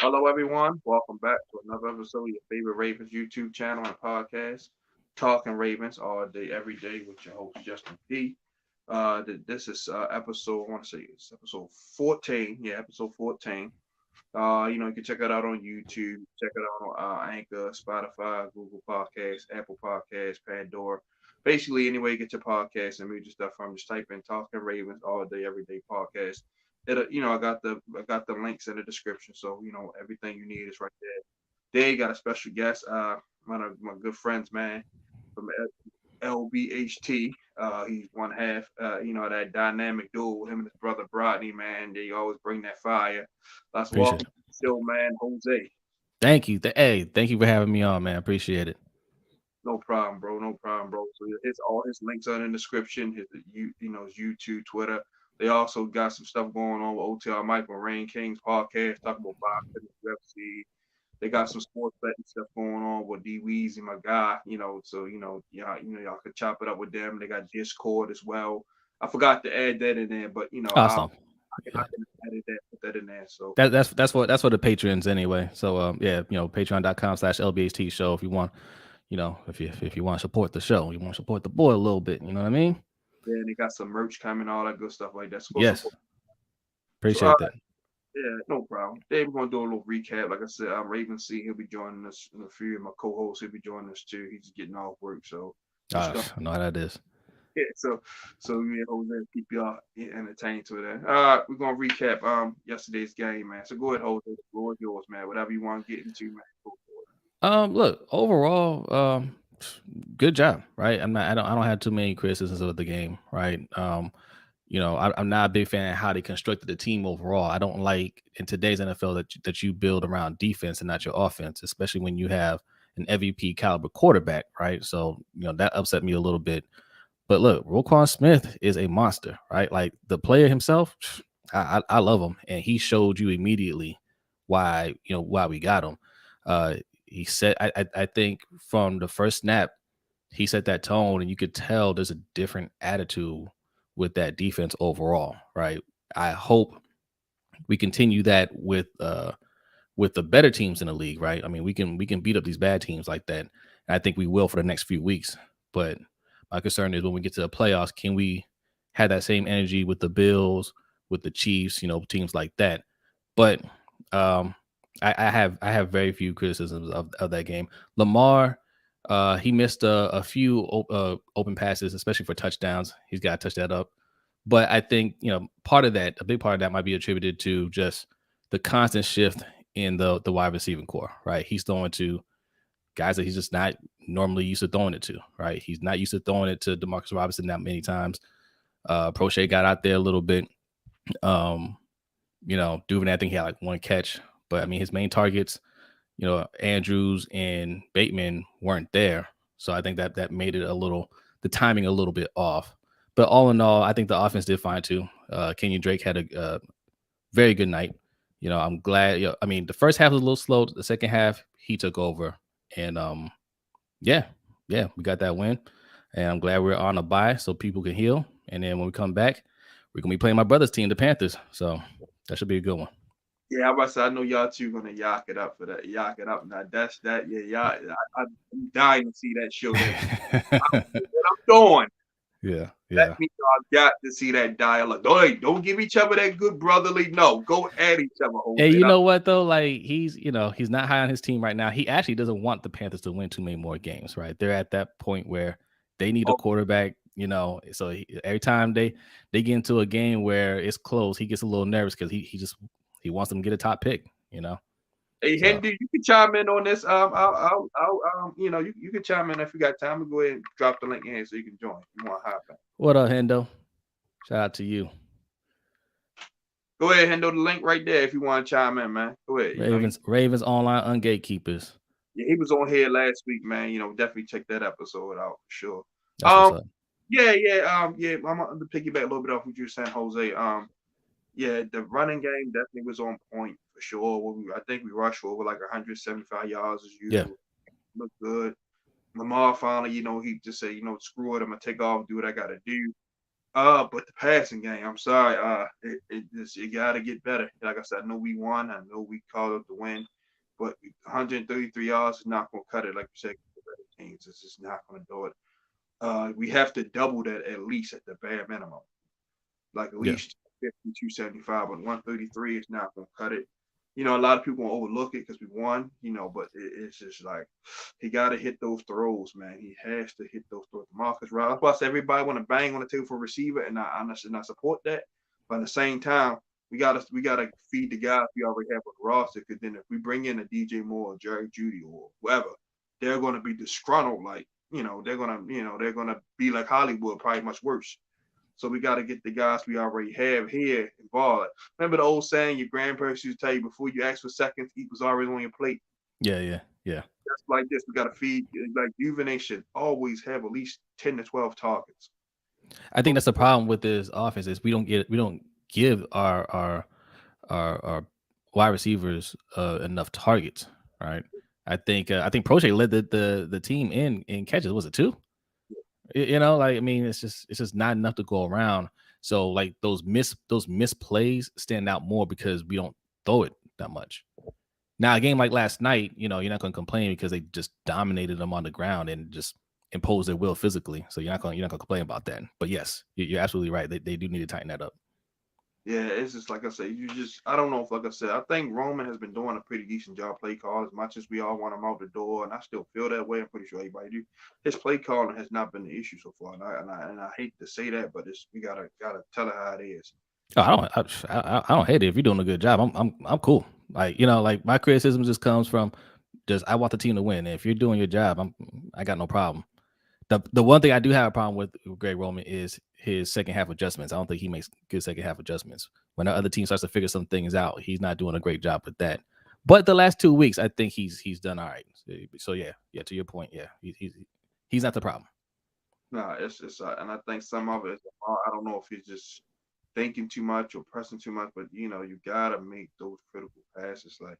Hello, everyone. Welcome back to another episode of your favorite Ravens YouTube channel and podcast, Talking Ravens all day, every day with your host Justin P. This is episode. I want to say it's episode 14. Yeah, episode 14. You can check it out on YouTube. Check it out on Anchor, Spotify, Google Podcasts, Apple Podcasts, Pandora. Basically, anywhere you get your podcasts and music stuff from, just type in "Talking Ravens" all day, every day podcast. I got the links in the description, so everything you need is right there. They got a special guest, one of my good friends, man, from LBHT. He's one half, that dynamic duo with him and his brother Brodney, man. They always bring that fire. Let's Appreciate welcome it. to the show, man, Jose. Thank you. Hey, thank you for having me on, man. Appreciate it. No problem, bro. No problem, bro. So all his links are in the description. His YouTube, Twitter. They also got some stuff going on with OTR Mike and Rain King's podcast, talking about boxing, UFC. They got some sports betting stuff going on with D Weezy, my guy. So y'all could chop it up with them. They got Discord as well. I forgot to add that in there, but Awesome. I Yeah. can edit that, put that in there. So That's what the patrons anyway. So yeah, patreon.com/lbht show if you want, if you want to support the show, you want to support the boy a little bit, you know what I mean? yeah, they got some merch coming, all that good stuff like that. So go Yes. support. So Appreciate that. yeah, no problem. Today we're gonna do a little recap. Like I said, Raven C. He'll be joining us in a few. My co-host, he'll be joining us too. He's getting off work, so we're just gonna I know how that is. yeah. So yeah, Jose, keep y'all entertained to that. We're gonna recap yesterday's game, man. So go ahead, Jose. The floor is yours, man. Whatever you want to get into, man. Go for it. Look, overall, good job, right? I don't have too many criticisms of the game, right? I'm not a big fan of how they constructed the team overall. I don't like in today's NFL that you build around defense and not your offense, especially when you have an MVP caliber quarterback, right? So that upset me a little bit. But look, Roquan Smith is a monster, right? Like the player himself, I love him, and he showed you immediately why we got him. He said, I think from the first snap, he set that tone, and you could tell there's a different attitude with that defense overall, right? I hope we continue that with the better teams in the league, right? I mean, we can beat up these bad teams like that. And I think we will for the next few weeks. But my concern is when we get to the playoffs, can we have that same energy with the Bills, with the Chiefs, teams like that? But um, I have very few criticisms of that game. Lamar, he missed a few open passes, especially for touchdowns. He's got to touch that up. But I think a big part of that might be attributed to just the constant shift in the wide receiving core, right? He's throwing to guys that he's just not normally used to throwing it to, right? He's not used to throwing it to Demarcus Robinson that many times. Prochet got out there a little bit. Um, Duvernay, I think he had like one catch, but I mean his main targets, Andrews and Bateman weren't there, so I think that made it the timing a little bit off. But all in all, I think the offense did fine too. Kenyon Drake had a very good night. I'm glad. I mean, the first half was a little slow. The second half, he took over, and yeah, we got that win, and I'm glad we're on a bye so people can heal. And then when we come back, we're gonna be playing my brother's team, the Panthers. So that should be a good one. Yeah, I say I know y'all two gonna yak it up for that. Yak it up now. That's that. Yeah, y'all. I'm dying to see that show. That what I'm doing. Yeah, Let yeah. me know. I've got to see that dialogue. Don't give each other that good brotherly. No, go at each other, And Jose. you know what though? Like he's not high on his team right now. He actually doesn't want the Panthers to win too many more games, right? They're at that point where they need a Oh, quarterback, So every time they get into a game where it's close, he gets a little nervous because he wants them to get a top pick, hey, So Hendy, you can chime in on this. You can chime in if you got time. Go ahead and drop the link in here so you can join. You want to hop in. what up, Hendo? Shout out to you, Go ahead, Hendo, the link right there if you want to chime in, man. Go ahead. Ravens online ungatekeepers. Yeah, he was on here last week, man. Definitely check that episode out for sure. That's what's Um, up. yeah. I'm gonna piggyback a little bit off what you were saying, Jose. Yeah, the running game definitely was on point for sure. I think we rushed for over like 175 yards as Yeah, usual. Looked good. Lamar finally, he just said, screw it, I'm gonna take off, do what I gotta do. But the passing game, I'm sorry, you gotta get better. Like I said, I know we won. I know we called up the win, but 133 yards is not gonna cut it. Like you said, the better teams, it's just not gonna do it. We have to double that at least at the bare minimum, like at Yeah. least 50, 275, but 133 is not going to cut it. A lot of people will overlook it because we won, but it's just like he got to hit those throws, man. He has to hit those throws. Marcus Rouse. That's why I say everybody want to bang on the table for receiver, and I support that. But at the same time, we gotta feed the guys we already have on the roster. Because then if we bring in a DJ Moore, or Jerry Judy, or whoever, they're going to be disgruntled. Like they're gonna be like Hollywood, probably much worse. So we got to get the guys we already have here involved. Remember the old saying your grandparents used to tell you before you ask for seconds, eat was already on your plate. Yeah. Yeah. Yeah. Just like this, we got to feed. Like Duvernay should always have at least 10 to 12 targets. I think But that's the problem with this offense is we don't give our wide receivers enough targets, right? I think Proche led the team in catches. Was it two? Like I mean, it's just not enough to go around. So like those missed plays stand out more because we don't throw it that much. Now a game like last night, you're not going to complain because they just dominated them on the ground and just imposed their will physically. So you're not going to complain about that. But yes, you're absolutely right. They do need to tighten that up. yeah, it's just like I said. I don't know if, like I said, I think Roman has been doing a pretty decent job play call as much as we all want him out the door, and I still feel that way. I'm pretty sure everybody do. His play calling has not been the issue so far, and I hate to say that, but we gotta tell it how it is. Oh, I don't hate it. If you're doing a good job, I'm cool. Like like my criticism just comes from just I want the team to win. And if you're doing your job, I got no problem. The one thing I do have a problem with Greg Roman is his second half adjustments. I don't think he makes good second half adjustments. When the other team starts to figure some things out, he's not doing a great job with that. But the last 2 weeks, I think he's done all right. So yeah. To your point, yeah, he's not the problem. No, and I think some of it is, I don't know if he's just thinking too much or pressing too much, but you gotta make those critical passes. Like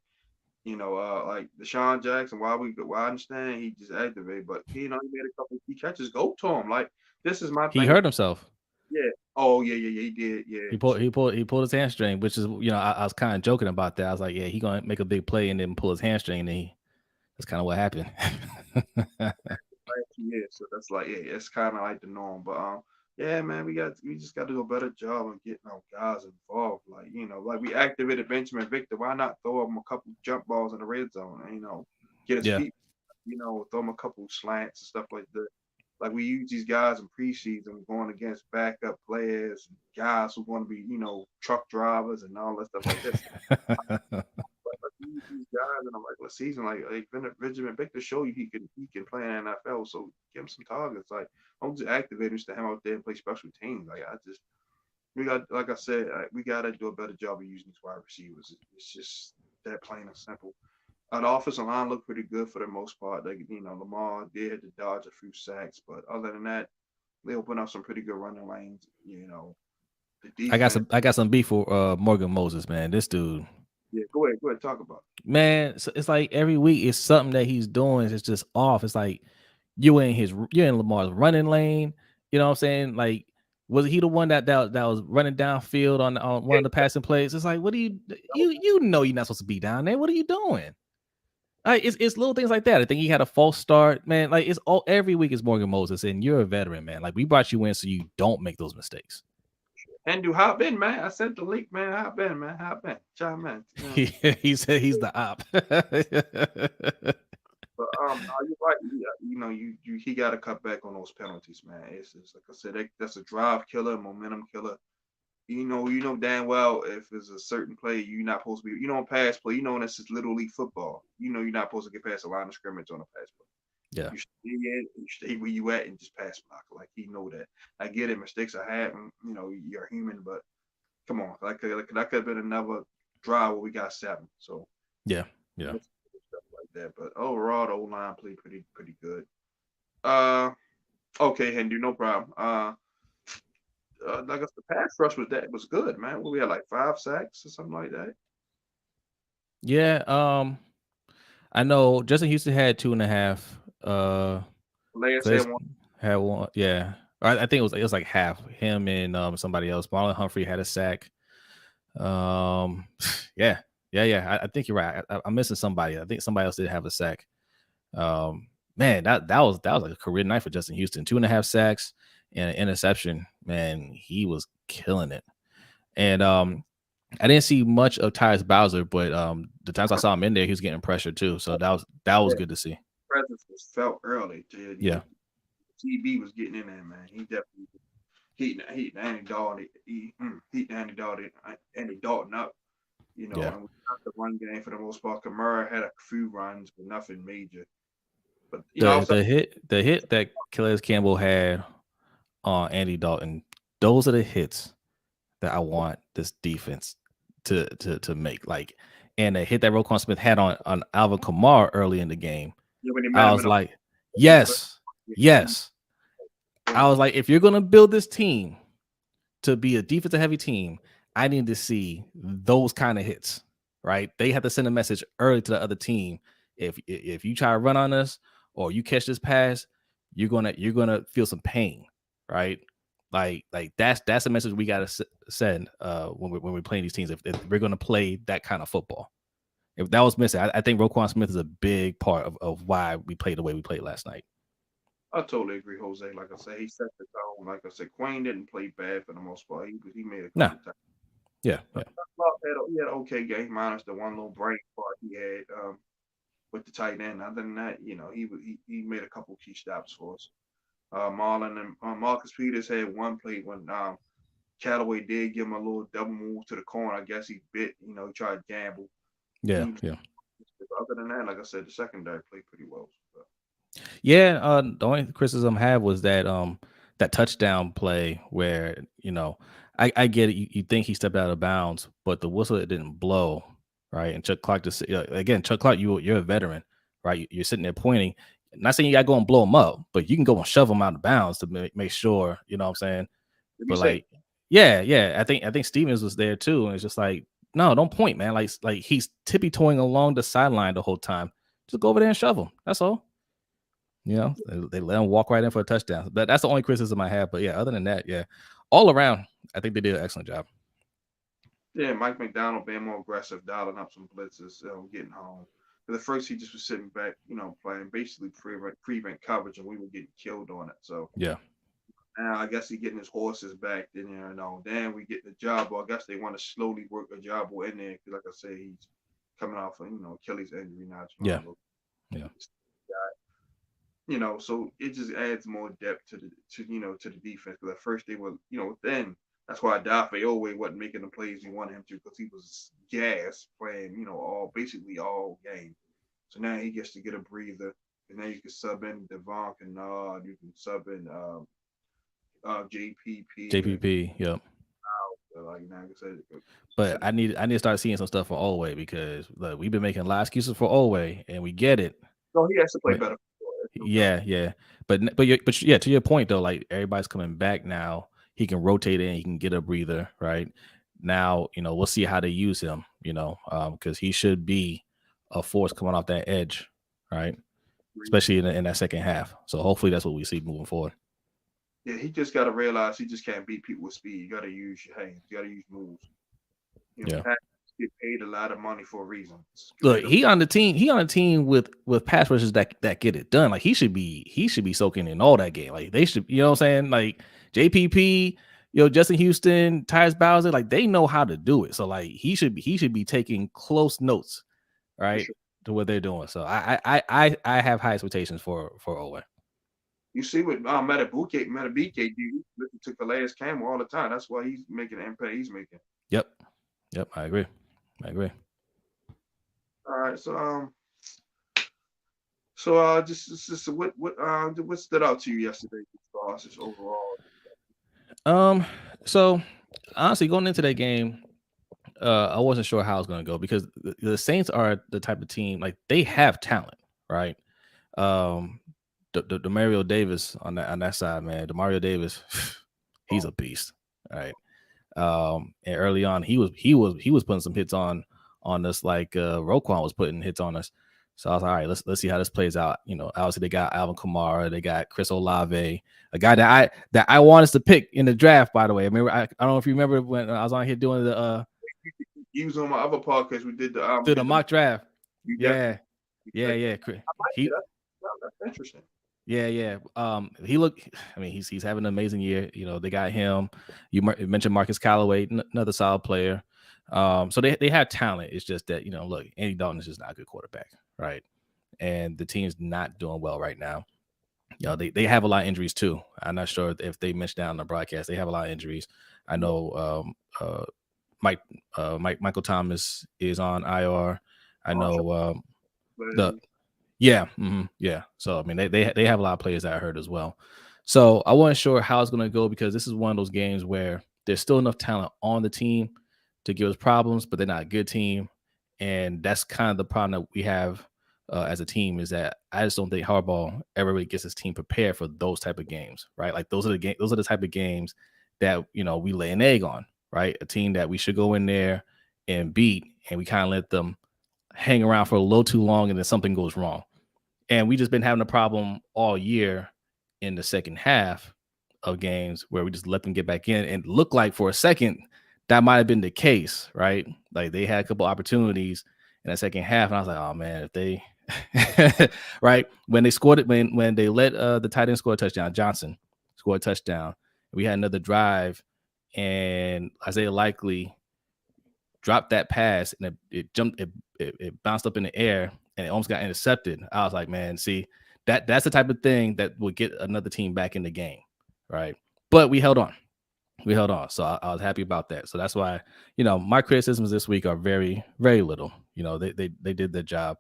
Deshaun Jackson, why I understand he just activated, but he made a couple of key catches. Go to him. Like this is my He thing. hurt himself. Yeah. Oh yeah, he did. Yeah. He pulled his hamstring, which is I was kind of joking about that. I was like, yeah, he gonna make a big play and then pull his hamstring, and that's kind of what happened. Last 2 years. So that's like, yeah, it's kind of like the norm. But yeah, man, we just got to do a better job of getting our guys involved. Like we activated Benjamin Victor. Why not throw him a couple jump balls in the red zone? And, get his Yeah. feet. Throw him a couple slants and stuff like that. Like we use these guys in preseason going against backup players, guys who want to be, truck drivers and all that stuff like this. But these guys in a regular season, like Benjamin Victor, show you he can play in the NFL. So give him some targets. Like don't just activate him to him out there and play special teams. We got, like I said, we got to do a better job of using these wide receivers. It's just that plain and simple. The offensive line looked pretty good for the most part. Lamar did have to dodge a few sacks, but other than that, they opened up some pretty good running lanes. The defense. I got some beef for Morgan Moses, man. This dude, Yeah, go ahead, talk about man. So it's like every week it's something that he's doing. It's just off. It's like you're in Lamar's running lane. You know what I'm saying? Like, was he the one that was running downfield on one of the passing plays? It's like, what do you know you're not supposed to be down there? What are you doing? Like, it's little things like that. I think he had a false start, man. Like it's all every week is Morgan Moses, and you're a veteran, man. Like we brought you in so you don't make those mistakes. it. And do hop in, man. I sent the link, man. Hop in, man. Hop in. Chime in. He said he's the op. But you're right. He got to cut back on those penalties, man. It's like I said, that's a drive killer, momentum killer. You know damn well if it's a certain play you're not supposed to be. Pass play. This is little league football. You're not supposed to get past the line of scrimmage on a pass play. Yeah. You stay in, you stay where you at, and just pass block. Like he know that. I get it. Mistakes are happen. You're human, but come on. That could have been another drive where we got 7. So Yeah. Yeah. stuff like that. But overall, the O line played pretty good. Uh, okay, Hindu, no problem. Like I said, the pass rush was good, man. We had like 5 sacks or something like that. Yeah. I know Justin Houston had 2.5. Lance had Calais one. had one. Yeah. I think it was like half him and somebody else. Marlon Humphrey had a sack. Um, yeah, yeah. I think you're right. I'm missing somebody. I think somebody else did have a sack. Man, that was like a career night for Justin Houston. 2.5 sacks and an interception. Man, he was killing it. And I didn't see much of Tyus Bowser, but the times I saw him in there, he was getting pressure too. So that was Yeah, good to see. presence was felt early. Yeah, TB was getting in there, man. He definitely heating Andy Dalton, heating Andy Dalton up. yeah. And we got the run game for the most part. Kamara had a few runs, but nothing major. But The outside, the hit that Calais Campbell had on Andy Dalton, those are the hits that I want this defense to make. Like, and the hit that Roquan Smith had on Alvin Kamara early in the game, when they met I him was in the like, yeah, yes, yes. I was like, if you're gonna build this team to be a defensive heavy team, I need to see those kind of hits, right? They have to send a message early to the other team. If you try to run on us or you catch this pass, you're gonna feel some pain, right? Like that's a message we gotta send when we're playing these teams. If we're gonna play that kind of football, if that was missing, I think Roquan Smith is a big part of why we played the way we played last night. I totally agree, Jose. Like I said, he set the tone. Like I said, Queen didn't play bad for the most part. He made a Nah, couple times. yeah, yeah, He had an okay game, minus the one little brain part he had with the tight end. Other than that, he made a couple key stops for us. Marlon and Marcus Peters had one play when Callaway did give him a little double move to the corner. I guess he bit. He tried to gamble. yeah, He, yeah. other than that, like I said, the secondary played pretty well. So. Yeah, the only criticism I have was that touchdown play where I get it. You think he stepped out of bounds, but the whistle it didn't blow, right? And Chuck Clark just again, Chuck Clark, you're a veteran, right? You're sitting there pointing. Not saying you got to go and blow him up, but you can go and shove him out of bounds to make sure. You know what I'm saying? To be But safe. like, yeah, yeah, I think Stevens was there too, and it's just like, no, don't point, man. Like he's tippy toeing along the sideline the whole time. Just go over there and shove him. That's all. They let him walk right in for a touchdown. That's the only criticism I have. But yeah, other than that, yeah, all around, I think they did an excellent job. Yeah, Mike McDonald being more aggressive, dialing up some blitzes, getting home. Because at first he just was sitting back, playing basically prevent coverage, and we were getting killed on it. So Yeah, now I guess he getting his horses back. Then we get the job. Or I guess they want to slowly work a job in there. Because like I say, he's coming off of Achilles injury now. yeah, yeah, So it just adds more depth to the defense. Because at first they were, then that's why Dafe wasn't making the plays he wanted him to because he was gas playing, all basically all game. So now he gets to get a breather, and now you can sub in Devon Kennard, you can sub in JPP, and JPP. Yep. like I said, But I need to start seeing some stuff for Olway because look, we've been making a lot of excuses for Olway, and we get it. so he has to play better. Yeah, yeah. But yeah, to your point though, like everybody's coming back now. He can rotate in, he can get a breather, right? Now, we'll see how they use him, because he should be a force coming off that edge, right? Especially in that second half. So hopefully that's what we see moving forward. Yeah, he just got to realize he just can't beat people with speed. You got to use your hands. You got to use moves. Yeah. Packers get paid a lot of money for a reason. Look, he on the team. He on a team with pass rushers that get it done. Like he should be soaking in all that game. Like they should, you know what I'm saying? Like JPP, Justin Houston, Tyus Bowser, like they know how to do it. So like he should be taking close notes, right, Sure. to what they're doing. So I have high expectations for Owen. You see what Matabike do? Listen to Calais Campbell all the time. That's why he's making the impact he's making. Yep, I agree. All right, so just what stood out to you yesterday as far as just overall? So honestly, going into that game, I wasn't sure how it's going to go because the Saints are the type of team like they have talent, right? The Mario Davis on that side, man. The Mario Davis, he's a beast, right? And early on, he was putting some hits on us like Roquan was putting hits on us. So I was like, all right, let's see how this plays out. You know, obviously they got Alvin Kamara, they got Chris Olave, a guy that I wanted to pick in the draft. By the way, I remember I don't know if you remember when I was on here doing the He was on my other podcast. We did through the mock draft. you Yeah, definitely yeah, check. yeah. I like it. He That's interesting. Yeah, yeah. He looked. I mean, he's having an amazing year. You know, they got him. You mentioned Marcus Callaway, another solid player. So they have talent. It's just that look, Andy Dalton is just not a good quarterback, right? And the team's not doing well right now. You know, they have a lot of injuries too. I'm not sure if they mentioned that on the broadcast. They have a lot of injuries. I know Michael Thomas is on IR. I know the But yeah, yeah. So I mean, they have a lot of players that are hurt as well. So I wasn't sure how it's going to go because this is one of those games where there's still enough talent on the team to give us problems, but they're not a good team, and that's kind of the problem that we have as a team is that I just don't think Harbaugh ever really gets his team prepared for those type of games, right? Like those are the type of games that we lay an egg on, right? A team that we should go in there and beat, and we kind of let them hang around for a little too long, and then something goes wrong. And we just been having a problem all year in the second half of games where we just let them get back in and look like for a second that might have been the case, right? Like they had a couple opportunities in the second half, and I was like, oh man, if they right when they scored it, when they let the tight end score a touchdown, Johnson scored a touchdown. We had another drive, and Isaiah Likely dropped that pass, and it jumped, it bounced up in the air, and it almost got intercepted. I was like, man, see, that's the type of thing that would get another team back in the game, right? But we held on. So I was happy about that. So that's why, my criticisms this week are very, very little. They did their job.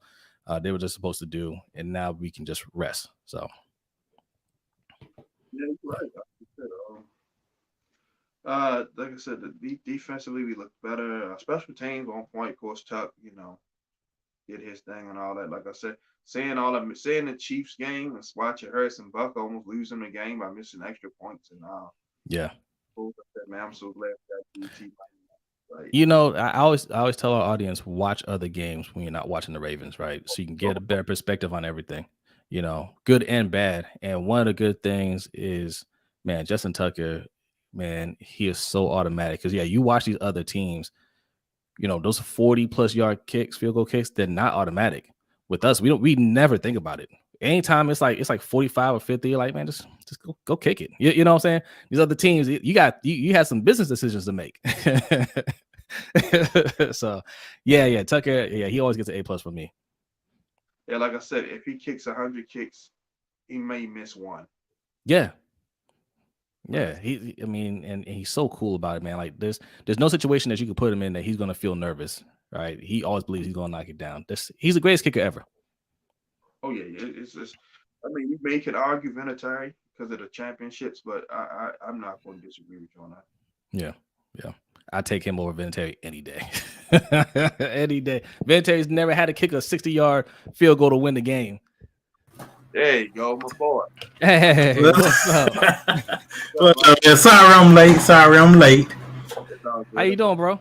They were just supposed to do, and now we can just rest. So yeah, you're right. Like you said, like I said, defensively we look better. Special teams on point. Of course, Tuck, did his thing and all that. Like I said, seeing the Chiefs game and watching Harrison Buck almost losing the game by missing extra points and yeah. man, I'm so glad that DT. Like, I always tell our audience, watch other games when you're not watching the Ravens, right? So you can get a better perspective on everything, good and bad. And one of the good things is, man, Justin Tucker, man, he is so automatic. Because, yeah, you watch these other teams, those 40-plus yard kicks, field goal kicks, they're not automatic. With us, we never think about it. Anytime it's like 45 or 50, you're like, man, just go kick it. You know what I'm saying? These other teams, you had some business decisions to make. So yeah, Tucker, yeah, he always gets an A+ from me. yeah, like I said, if he kicks 100 kicks, he may miss one. Yeah. Yeah, and he's so cool about it, man. Like there's no situation that you could put him in that he's gonna feel nervous, right? He always believes he's gonna knock it down. He's the greatest kicker ever. Oh yeah, it's just. I mean, you may could argue Vinatieri because of the championships, but I'm not going to disagree with you on that. Yeah. I take him over Vinatieri any day. Any day. Vinatieri's never had to kick a 60-yard field goal to win the game. There you go, my boy. Hey, what's up? What's up? Yeah, sorry I'm late. How you doing, bro?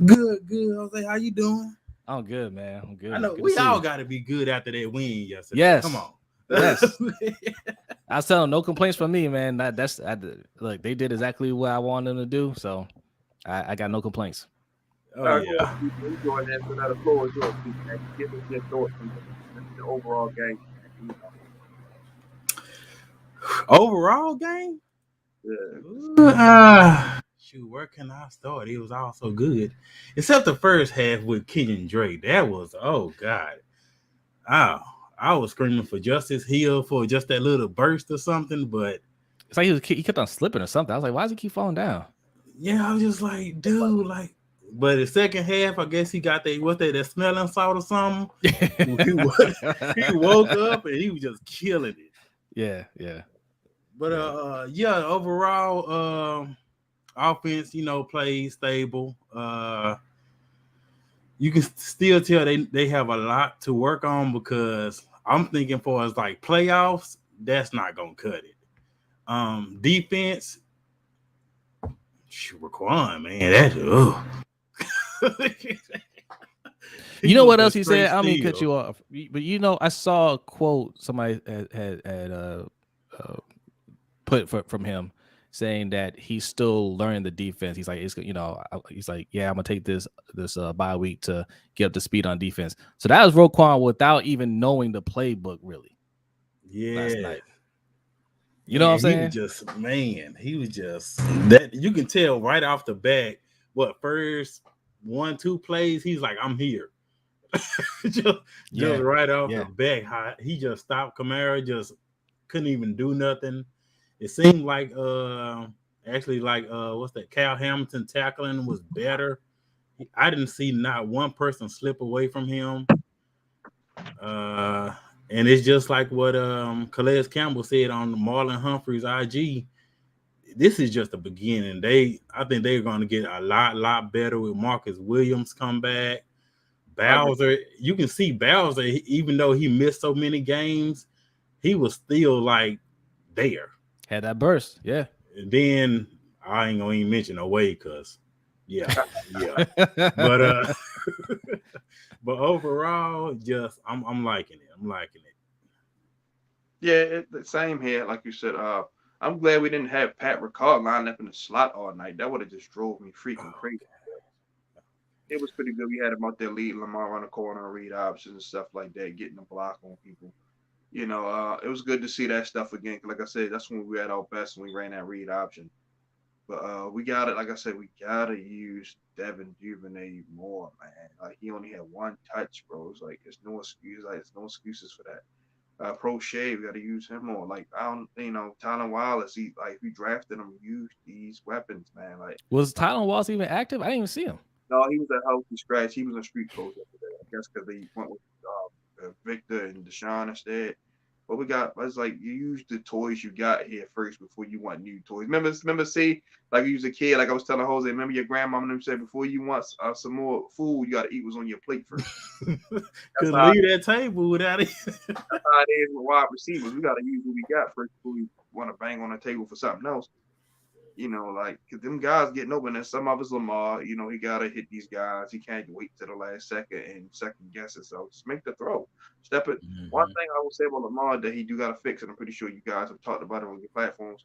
Good. Jose, how you doing? I'm good, man. I'm good. I know good we all got to be good after that win yesterday. Yes. Come on. Yes. I was telling no complaints from me, man. Look, they did exactly what I wanted them to do, so I got no complaints. Oh yeah. Go ahead and the floor is yours. Give us your thoughts on the overall game. Overall game? Yeah. Shoot, where can I start? It was all so good. Except the first half with Kenyon Drake. That was, oh God. I was screaming for Justice Hill for just that little burst or something, but it's like he kept on slipping or something. I was like, why does he keep falling down? Yeah, I was just like, dude, like. But the second half, I guess he got that smelling salt or something. he woke up and he was just killing it. Yeah. But overall, offense, plays stable. You can still tell they have a lot to work on because I'm thinking for us like playoffs, that's not gonna cut it. Defense, Raquan, man, that's You know was what a else he straight said? I don't mean to cut steal. you off, but I saw a quote somebody had uh, put from him saying that he's still learning the defense. He's like, he's like, yeah, I'm gonna take this bye week to get up to speed on defense. So that was Roquan without even knowing the playbook really last Yeah. night. You know what I'm And he saying? was just, man, he was just that you can tell right off the bat. What first 1-2 plays? He's like, I'm here. just right off the bat, how he just stopped Kamara, just couldn't even do nothing. It seemed like actually like what's that? Cal Hamilton tackling was better. I didn't see not one person slip away from him. And it's just like what Calais Campbell said on Marlon Humphrey's IG. This is just the beginning. I think they're going to get a lot better with Marcus Williams come back. Bowser, you can see Bowser, even though he missed so many games, he was still like there. Had that burst, yeah. And then I ain't gonna even mention away because, yeah. But but overall, just I'm liking it. I'm liking it. Yeah, the same here. Like you said, I'm glad we didn't have Pat Ricard lined up in the slot all night. That would have just drove me freaking crazy. It was pretty good. We had him out there leading Lamar on the corner, read options and stuff like that, getting the block on people. It was good to see that stuff again. Like I said, that's when we were at our best when we ran that read option. But we got it. Like I said, we gotta use Devin Duvernay more, man. Like he only had one touch, bro. It's like there's no excuse. Like there's no excuses for that. Prochet, we got to use him more. Like I don't, Tylen Wallace. If we drafted him, use these weapons, man. Like was Tylen Wallace even active? I didn't even see him. No, he was a healthy scratch. He was in street clothes yesterday. I guess because they went with Victor and Deshaun instead. But we got, it's like you use the toys you got here first before you want new toys. Remember, see, like you was a kid, like I was telling Jose, remember your grandma and them said before you want some more food, you got to eat what's on your plate first. Could leave that table without it. That's how it is with wide receivers. We got to use what we got first before we want to bang on the table for something else. Cause them guys getting open, and some of us Lamar, he gotta hit these guys. He can't wait to the last second and second guess it. So just make the throw. Step it. Mm-hmm. One thing I will say about Lamar that he do gotta fix, and I'm pretty sure you guys have talked about it on your platforms.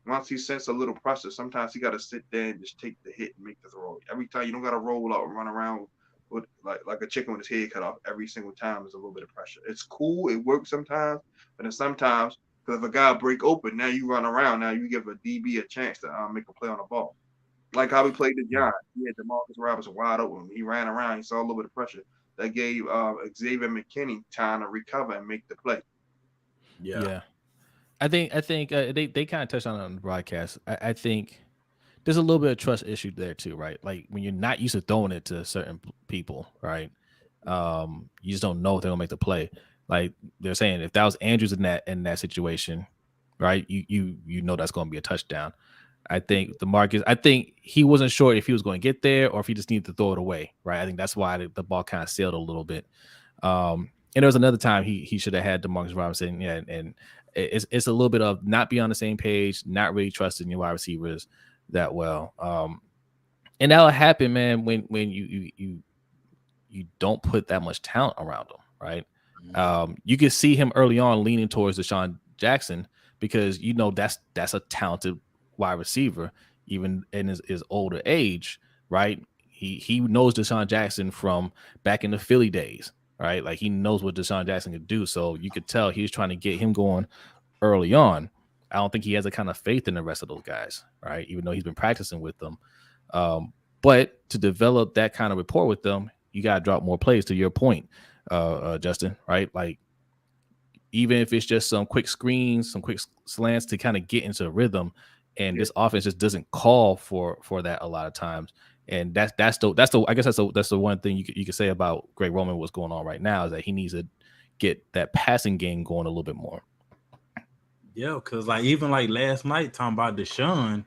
Once he senses a little pressure, sometimes he gotta sit there and just take the hit and make the throw. Every time you don't gotta roll out and run around with like a chicken with his head cut off every single time. There's a little bit of pressure. It's cool, it works sometimes, but then sometimes. Because if a guy break open, now you run around. Now you give a DB a chance to make a play on the ball. Like how we played the Giants. He had DeMarcus Robinson wide open. He ran around. He saw a little bit of pressure. That gave Xavier McKinney time to recover and make the play. Yeah. I think they kind of touched on the broadcast. I think there's a little bit of trust issue there too, right? Like when you're not used to throwing it to certain people, right? You just don't know if they're gonna make the play. Like they're saying, if that was Andrews in that situation, right? You know that's going to be a touchdown. I think I think he wasn't sure if he was going to get there or if he just needed to throw it away, right? I think that's why the ball kind of sailed a little bit. And there was another time he should have had DeMarcus Robinson, yeah, and it's a little bit of not being on the same page, not really trusting your wide receivers that well. And that'll happen, man, when you don't put that much talent around them, right? You can see him early on leaning towards Deshaun Jackson because that's a talented wide receiver, even in his older age, right? He knows Deshaun Jackson from back in the Philly days, right? Like he knows what Deshaun Jackson could do. So you could tell he's trying to get him going early on. I don't think he has a kind of faith in the rest of those guys, right? Even though he's been practicing with them. But to develop that kind of rapport with them, you got to drop more plays, to your point, Justin, right? Like even if it's just some quick screens, some quick slants to kind of get into a rhythm, and this offense just doesn't call for that a lot of times. And that's the one thing you could say about Greg Roman, what's going on right now, is that he needs to get that passing game going a little bit more. Yeah, because even last night talking about Deshaun,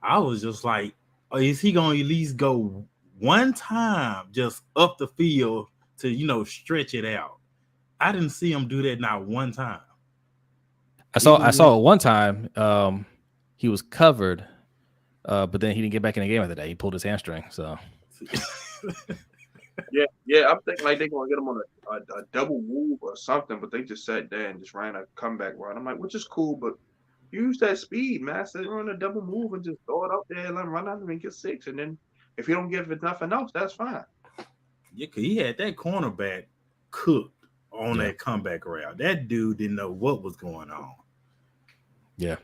I was just like, is he gonna at least go one time just up the field to stretch it out? I didn't see him do that not one time. I saw it one time. He was covered, but then he didn't get back in the game after that. He pulled his hamstring. So Yeah. I'm thinking like they're gonna get him on a double move or something, but they just sat there and just ran a comeback run. I'm like, which is cool, but use that speed, man. So run a double move and just throw it up there and let him run out and get 6. And then if you don't give it nothing else, that's fine. Yeah, cause he had that cornerback cooked on Yeah. that comeback route. That dude didn't know what was going on. Yeah.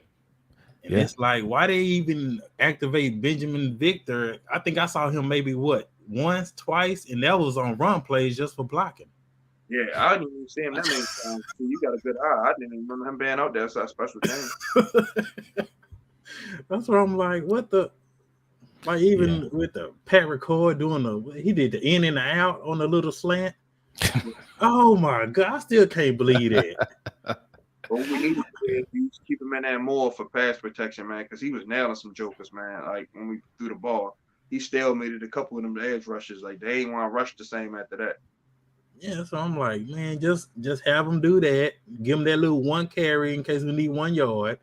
And Yeah. it's like, why they even activate Benjamin Victor? I think I saw him maybe once, twice, and that was on run plays just for blocking. Yeah, I didn't even see him that many times. So you got a good eye. I didn't even remember him being out there. So a special thing. That's where I'm like, what the? Like even with the Pat Record he did the in and the out on the little slant. Oh my god, I still can't believe that. What we need to do is you keep him in there more for pass protection, man, because he was nailing some jokers, man. Like when we threw the ball, he stalemated a couple of them edge rushes. Like they ain't want to rush the same after that. Yeah, so I'm like, man, just have him do that. Give him that little one carry in case we need 1 yard.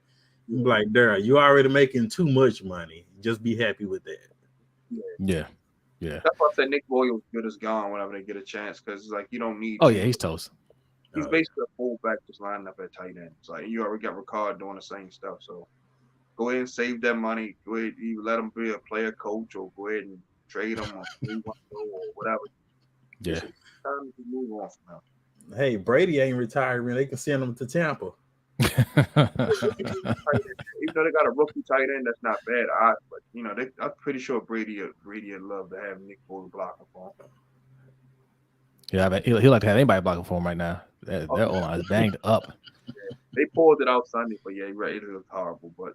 I'm like, Daryl, you already making too much money. Just be happy with that. Yeah. That's why I said Nick Boyle's good as gone whenever they get a chance, because it's like you don't need. Oh yeah, he's toast. He's basically a fullback just lining up at tight end. It's like you already got Ricard doing the same stuff. So go ahead and save that money. Go ahead, you let him be a player coach, or go ahead and trade him or whatever. Yeah. Time to move on from him. Hey, Brady ain't retiring. They can send him to Tampa. Even though they got a rookie tight end, that's not bad. But I'm pretty sure Brady would love to have Nick Boyle blocking for him. Yeah, but he'll like to have anybody blocking for him right now. That O-line is banged up. Yeah. They pulled it out Sunday, but yeah, right, it looked horrible. But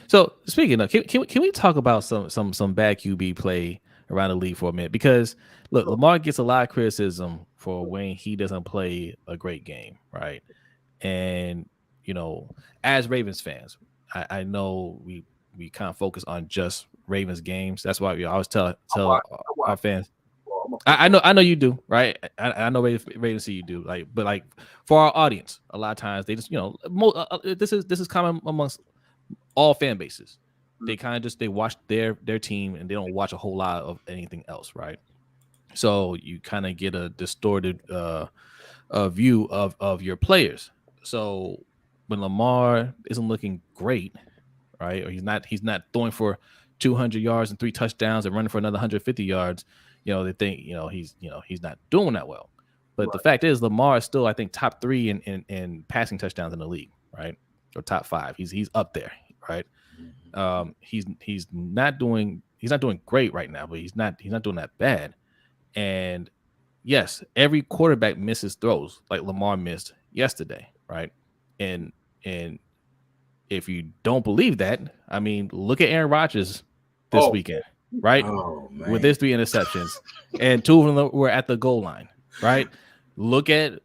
so speaking of, can we talk about some bad QB play around the league for a minute? Because look, Lamar gets a lot of criticism for when he doesn't play a great game, right? And as Ravens fans, I know we kind of focus on just Ravens games. That's why we always tell our fans. I know you do, right? I know Ravens see you do, but for our audience, a lot of times they just this is common amongst all fan bases. They kind of just they watch their team and they don't watch a whole lot of anything else, right? So you kind of get a distorted view of your players. So when Lamar isn't looking great, right, or he's not throwing for 200 yards and 3 touchdowns and running for another 150 yards, they think he's not doing that well. But the fact is, Lamar is still, I think, top 3 in passing touchdowns in the league, right, or top 5. He's up there, right. He's not doing great right now, but he's not doing that bad. And yes, every quarterback misses throws like Lamar missed yesterday, right? And if you don't believe that, I mean, look at Aaron Rodgers this weekend, right? Oh, man. With his 3 interceptions, and 2 of them were at the goal line, right? Look at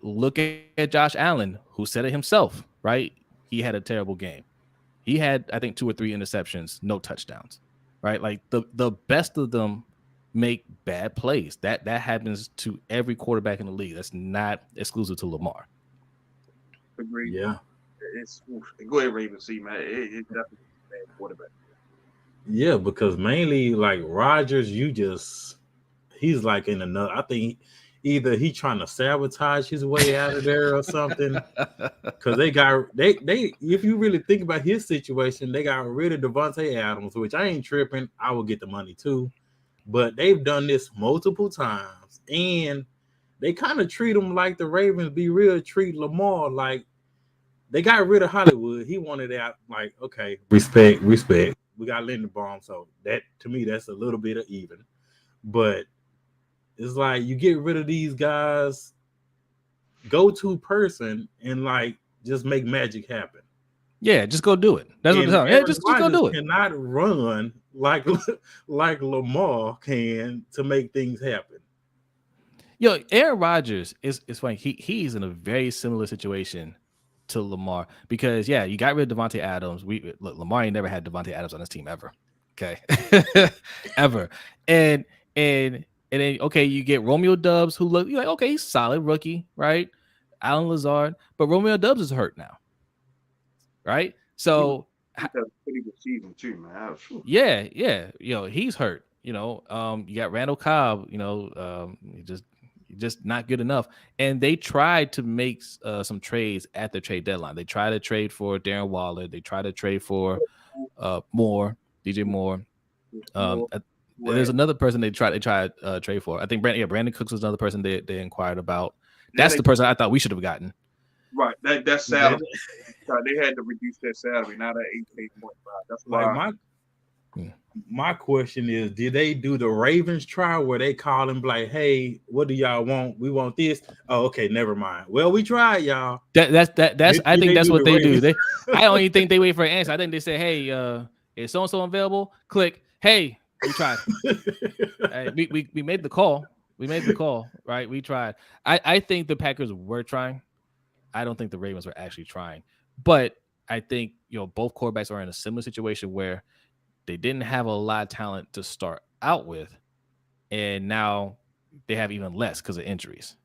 Josh Allen, who said it himself, right? He had a terrible game. He had, I think, 2 or 3 interceptions, no touchdowns, right? Like the best of them make bad plays. That happens to every quarterback in the league. That's not exclusive to Lamar. Agreed. Yeah. It's go ahead, Ravens. See, man, it's definitely a bad quarterback. Yeah, because mainly like Rodgers, he's like in another. I think either he trying to sabotage his way out of there or something. Because they if you really think about his situation, they got rid of Devontae Adams, which I ain't tripping. I will get the money too. But they've done this multiple times, and they kind of treat him like the Ravens treat Lamar like they got rid of Hollywood. He wanted out, like, okay, respect. We got Lindenbaum, so that to me that's a little bit of even. But it's like you get rid of these guys, go-to person, and like just make magic happen. Yeah, just go do it. That's what I'm saying. Yeah, just go do it. Cannot run like Lamar can to make things happen. Yo, Aaron Rodgers is funny. He's in a very similar situation to Lamar because you got rid of Devontae Adams. Lamar ain't never had Devontae Adams on his team ever. Okay, ever. And then okay, you get Romeo Doubs, who you're like, okay, he's solid rookie, right? Alan Lazard, but Romeo Doubs is hurt now, right? So he had a pretty good season too, man. Yeah, he's hurt. You got Randall Cobb. Just not good enough. And they tried to make some trades at the trade deadline. They tried to trade for Darren Waller. They tried to trade for Moore, DJ Moore. More, There's where another person they tried trade for. I think Brandon Cooks was another person they inquired about. then That's they the person I thought we should have gotten. right that's salary. They had to reduce their salary. Now they're 18.5. That's Like why. my question is, did they do the Ravens trial where they call him like, hey, what do y'all want? We want this. Oh, okay, never mind. Well, we tried, y'all. That's I think that's what they do. Ravens? I don't even think they wait for an answer. I think they say, hey, is so and so available? Click. Hey, we tried. Hey, we made the call. We made the call, right? We tried. I think the Packers were trying. I don't think the Ravens were actually trying. But I think, both quarterbacks are in a similar situation where they didn't have a lot of talent to start out with, and now they have even less because of injuries.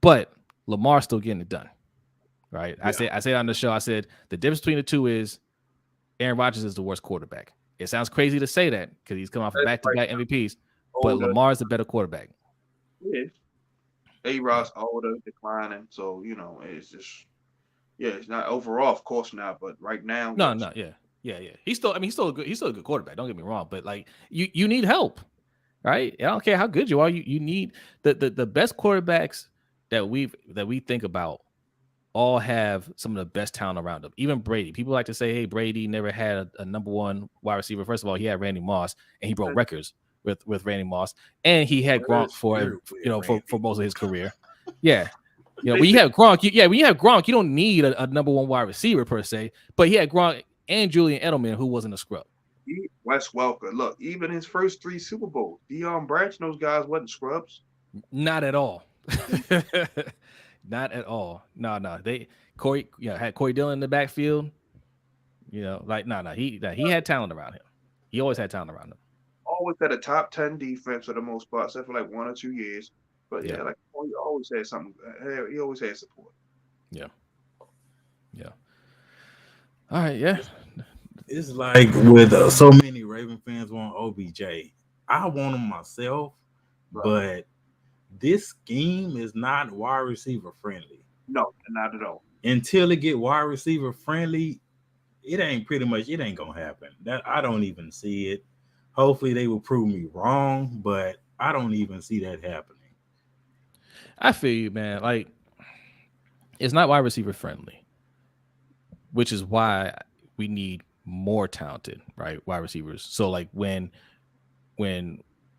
But Lamar's still getting it done, right? Yeah. I said on the show, I said the difference between the two is Aaron Rodgers is the worst quarterback. It sounds crazy to say that because he's coming off of back-to-back MVPs, but Lamar's the better quarterback. Yeah. A-Rod's older, declining, so it's just it's not overall, of course not, but right now. Yeah. He's still a good quarterback. Don't get me wrong, but like you need help, right? I don't care how good you are. You need the best quarterbacks that we think about all have some of the best talent around them. Even Brady. People like to say, hey, Brady never had a number one wide receiver. First of all, he had Randy Moss, and he broke records with Randy Moss, and he had Gronk for most of his career. Yeah. When you have Gronk, you don't need a number one wide receiver per se, but he had Gronk and Julian Edelman, who wasn't a scrub. Wes Welker. Look, even his first 3 Super Bowls, Deion Branch, those guys wasn't scrubs. Not at all. Not at all. No. They had Corey Dillon in the backfield. He had talent around him. He always had talent around him. Always had a top 10 defense for the most part, except for like 1 or 2 years. But he always had something. He always had support. Yeah. All right. Yeah. It's like with so many Raven fans want OBJ. I want him myself, but this scheme is not wide receiver friendly. No, not at all. Until it get wide receiver friendly, it ain't gonna happen. That I don't even see it. Hopefully they will prove me wrong, but I don't even see that happening. I feel you, man. Like, it's not wide receiver friendly, which is why we need more talented, right, wide receivers. So like when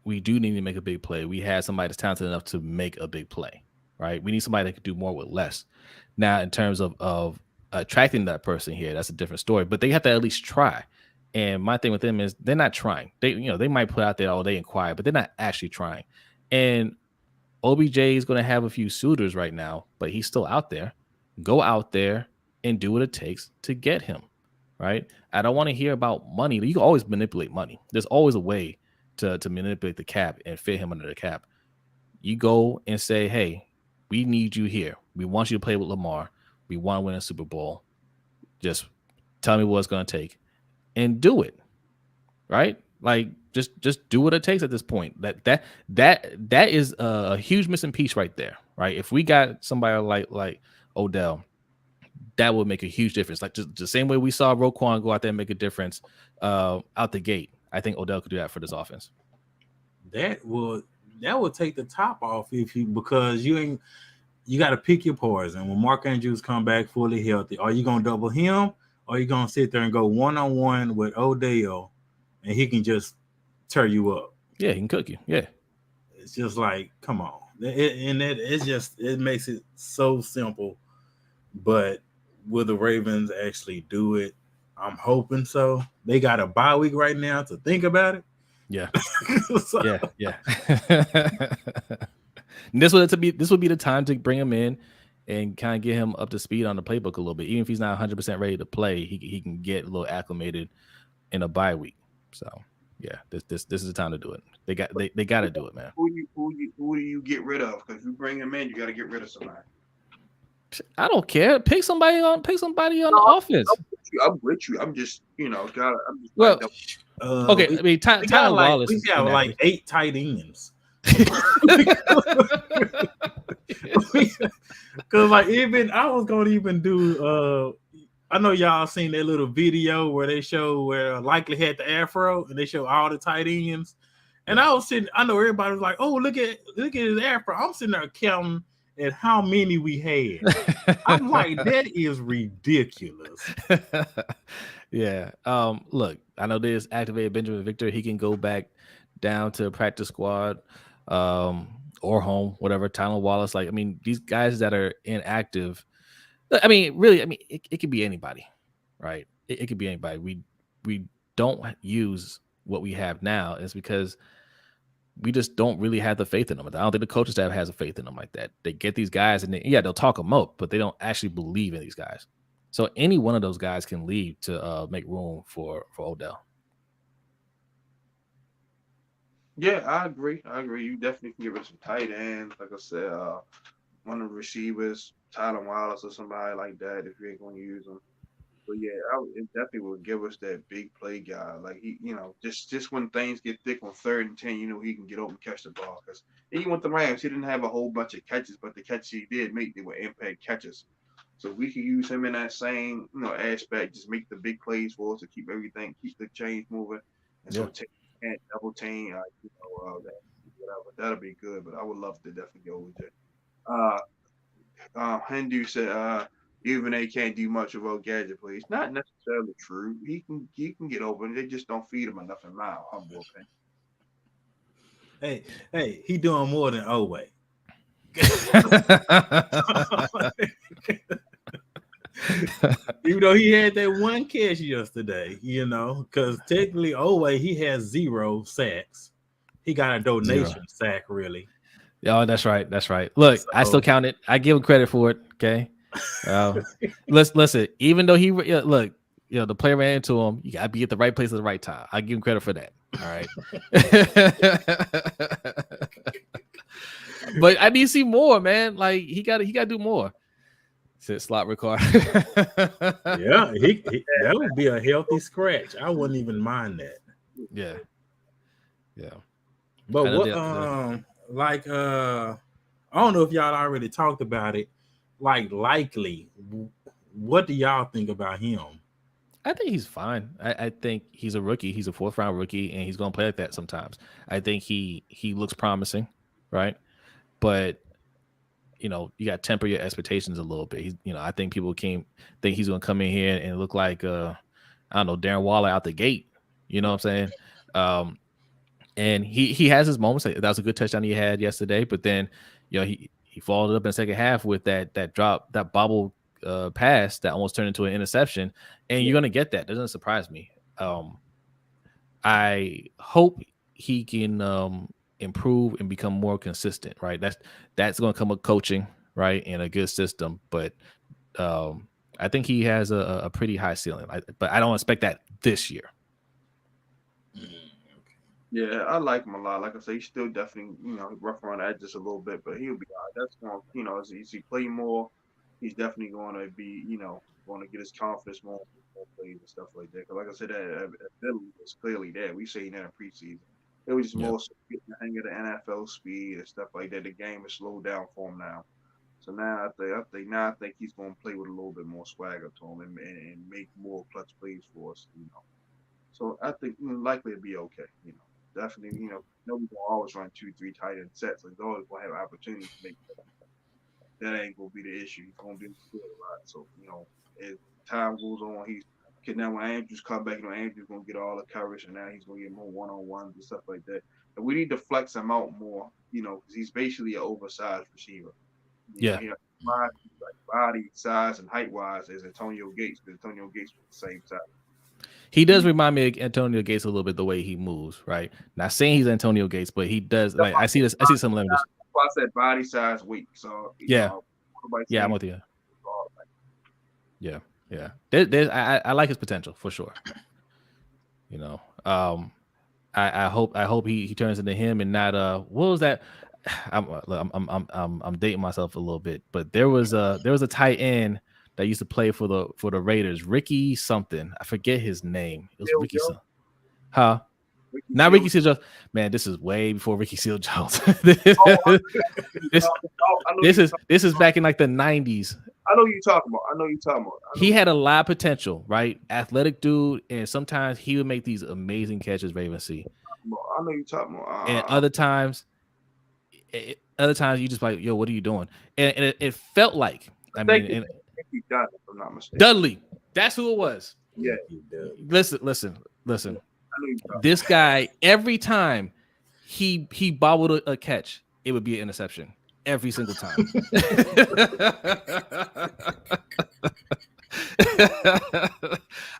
we do need to make a big play, we have somebody that's talented enough to make a big play, right? We need somebody that can do more with less. Now, in terms of attracting that person here, that's a different story, but they have to at least try. And my thing with them is they're not trying. They might put out there, oh, they inquire, but they're not actually trying. And OBJ is going to have a few suitors right now, but he's still out there. Go out there and do what it takes to get him, right? I don't want to hear about money. You can always manipulate money. There's always a way to manipulate the cap and fit him under the cap. You go and say, hey, we need you here. We want you to play with Lamar. We want to win a Super Bowl. Just tell me what it's going to take and do it, right? Like just do what it takes at this point. That is a huge missing piece right there, right? If we got somebody like Odell, that would make a huge difference. Like just the same way we saw Roquan go out there and make a difference out the gate. I think Odell could do that for this offense. That would take the top off because you got to pick your poison. When Mark Andrews come back fully healthy, are you gonna double him, or are you gonna sit there and go 1-on-1 with Odell, and he can just tear you up? Yeah, he can cook you. Yeah, it's just like, come on, it makes it so simple. But will the Ravens actually do it? I'm hoping so. They got a bye week right now to think about it. Yeah. Yeah. This would be the time to bring him in and kind of get him up to speed on the playbook a little bit. Even if he's not 100% ready to play, he can get a little acclimated in a bye week. So yeah, this is the time to do it. They got to do it, man. Who do you get rid of? Because you bring him in, you got to get rid of somebody. I don't care. Pick somebody on the offense. I'm with you. I'm just, Okay, I mean, we got Tyler like Wallace we is have like inactive. 8 tight ends. Cause like even I was gonna even do I know y'all seen that little video where they show where Likely had the afro and they show all the tight ends. And I was sitting, I know everybody was like, oh, look at his afro. I'm sitting there counting at how many we had. I'm like, that is ridiculous. Yeah. Look, I know there's activated Benjamin Victor. He can go back down to practice squad, or home, whatever. Tyler Wallace. Like, I mean, these guys that are inactive. I mean, really, I mean, it could be anybody, right? It could be anybody. We don't use what we have now is because we just don't really have the faith in them. I don't think the coaching staff has a faith in them like that. They get these guys and they'll talk them up, but they don't actually believe in these guys. So any one of those guys can leave to make room for Odell. Yeah, I agree. You definitely can give us some tight ends, like I said, one of the receivers, Tyler Wallace or somebody like that, if you ain't gonna use them. But yeah, it definitely would give us that big play guy. Like he, just when things get thick on 3rd and 10, he can get open and catch the ball. Because even with the Rams, he didn't have a whole bunch of catches, but the catches he did make, they were impact catches. So we can use him in that same, aspect. Just make the big plays for us to keep the chains moving, and so can't double team, that whatever. That'll be good. But I would love to definitely go with it. Hindu said, even they can't do much without gadget plays. Not necessarily true. He can get open. They just don't feed him enough in my humble opinion. Hey, he doing more than Oway. Even though he had that one catch yesterday, because technically Oway, he has 0 sacks. He got a donation sack, really. Oh, that's right. Look, I still count it. I give him credit for it. Okay. Listen. Even though the player ran into him, you gotta be at the right place at the right time. I give him credit for that. All right. But I need to see more, man. Like he got to do more. Said slot record. Yeah, that would be a healthy scratch. I wouldn't even mind that. Yeah. But what I don't know if y'all already talked about it. Like Likely, what do y'all think about him? I think he's fine. I think he's a rookie. He's a 4th round rookie, and he's going to play like that sometimes. I think he looks promising, right? But you got to temper your expectations a little bit. I think people think he's going to come in here and look like I don't know, Darren Waller out the gate. You know what I'm saying? And he has his moments. That was a good touchdown he had yesterday, but then he followed up in the second half with that drop, that bobble pass that almost turned into an interception, and you're gonna get that. Doesn't surprise me. I hope he can improve and become more consistent. Right, that's going to come with coaching, right, and a good system. But I think he has a pretty high ceiling. But I don't expect that this year. Yeah, I like him a lot. Like I say, he's still definitely, rough around the edges a little bit, but he'll be all right. That's going, as he play more, he's definitely going to be, going to get his confidence more plays and stuff like that. Because like I said, that ability was clearly there. We seen that in preseason. It was just more so getting the hang of the NFL speed and stuff like that. The game is slowed down for him now. So now I think he's going to play with a little bit more swagger to him and make more clutch plays for us, So I think likely to be okay, Definitely, we're gonna always run 2-3 tight end sets. Like always gonna have opportunities to make that ain't gonna be the issue. He's gonna do good a lot. So, as time goes on, now when Andrews come back, Andrews gonna get all the coverage and now he's gonna get more one-on-ones and stuff like that. And we need to flex him out more, because he's basically an oversized receiver. Body size and height wise is Antonio Gates, but Antonio Gates was the same size. He does remind me of Antonio Gates a little bit the way he moves, right? Not saying he's Antonio Gates, but he does. Like I see some limits. I said body size, weight. So I'm with you. Yeah. I like his potential for sure. I hope he turns into him and not what was that? I'm dating myself a little bit, but there was a tight end that used to play for the Raiders, Ricky something. I forget his name. It was Ricky something. Huh? Not Ricky Seals Jones. Man, this is way before Ricky Seals Jones. this is back in like the 90s. I know you talking about. He had a lot of potential, right? Athletic dude, and sometimes he would make these amazing catches, Raven C. I know you talking about. And other times you just like, yo, what are you doing? And it felt like, I mean, and Dudley, if I'm not mistaken. Dudley, that's who it was. Yeah. Listen. This guy, every time he bobbled a catch, it would be an interception every single time.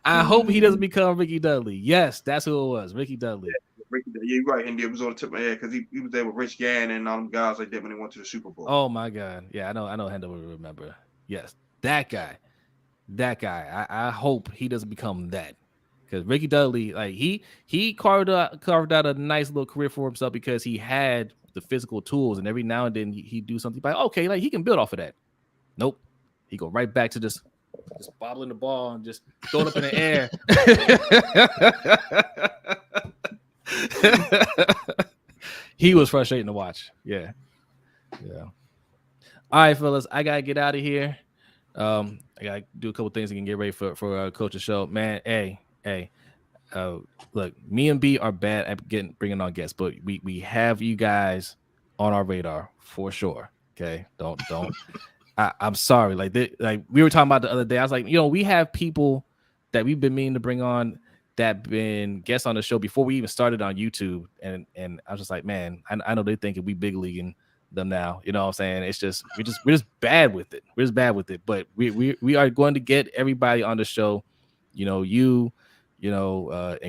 I hope he doesn't become Ricky Dudley. Yes, that's who it was, Ricky Dudley. Yeah, you're right, and it was on the tip of my head because he was there with Rich Gann and all them guys like that when they went to the Super Bowl. Oh my God, yeah, I know. Hendo will remember. Yes, that guy. I hope he doesn't become that, because Ricky Dudley, like he carved out a nice little career for himself because he had the physical tools, and every now and then he do something like, okay, like he can build off of that. Nope, he go right back to just bobbling the ball and just throw it up in the air. He was frustrating to watch. Yeah. All right, fellas, I gotta get out of here. I gotta do a couple things and get ready for Coach's show. Man, hey, look, me and B are bad at bringing on guests, but we have you guys on our radar for sure. Okay, don't. I'm sorry. Like we were talking about the other day. I was like, we have people that we've been meaning to bring on that been guests on the show before we even started on YouTube, and I was just like, man, I know they thinking we big leaguing them now. You know what I'm saying? It's just we're just bad with it. We're just bad with it. But we are going to get everybody on the show. And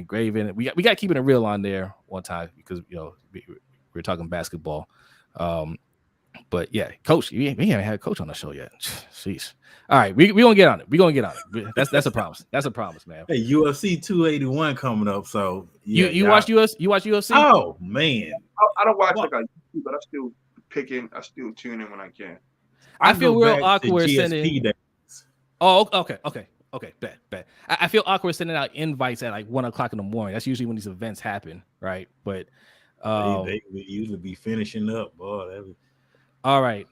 Graven. We got keeping it real on there one time because we're talking basketball. But yeah, Coach, we haven't had a coach on the show yet. Jeez. All right, we gonna get on it. That's a promise. That's a promise, man. Hey, UFC 281 coming up. So yeah, you watch UFC? Oh man, I don't watch like on YouTube, but I still tune in when I can. I feel real awkward sending. Oh, okay. Bet. I feel awkward sending out invites at like 1:00 in the morning. That's usually when these events happen, right? But they usually be finishing up, boy. All right.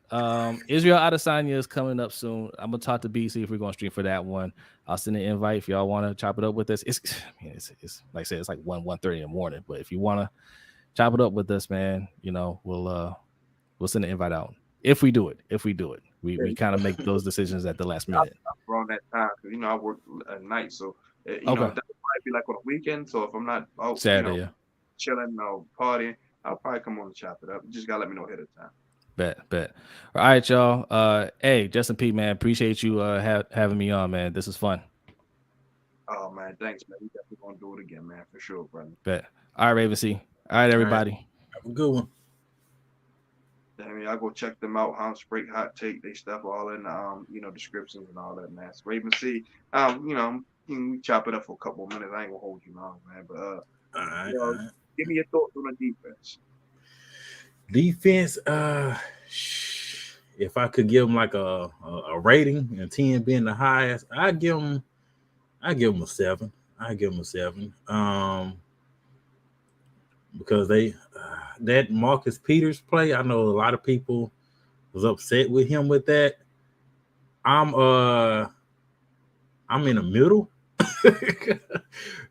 Israel Adesanya is coming up soon. I'm gonna talk to B, see if we're gonna stream for that one. I'll send an invite if y'all want to chop it up with us. It's like I said, it's like 1:30 in the morning. But if you want to chop it up with us, man, we'll send an invite out. If we do it. We kind of make those decisions at the last minute. I'm around that time because I work at night, so that might be like on a weekend. So if I'm not out Saturday, chilling or partying, I'll probably come on and chop it up. You just gotta let me know ahead of time. Bet. All right, y'all. Hey, Justin P, man, appreciate you having me on, man. This is fun. Oh man, thanks, man. We definitely gonna do it again, man, for sure, brother. Bet. All right, Raven C. All right, everybody. All right. Have a good one. I go check them out. House Break, Hot Take, they stuff all in descriptions and all that, man. So Raven C. We chop it up for a couple of minutes. I ain't gonna hold you long, man. But all right. Give me your thoughts on the defense. Defense, if I could give them like a rating, and 10 being the highest, I give them a 7. Because that Marcus Peters play, I know a lot of people was upset with him with that. I'm in the middle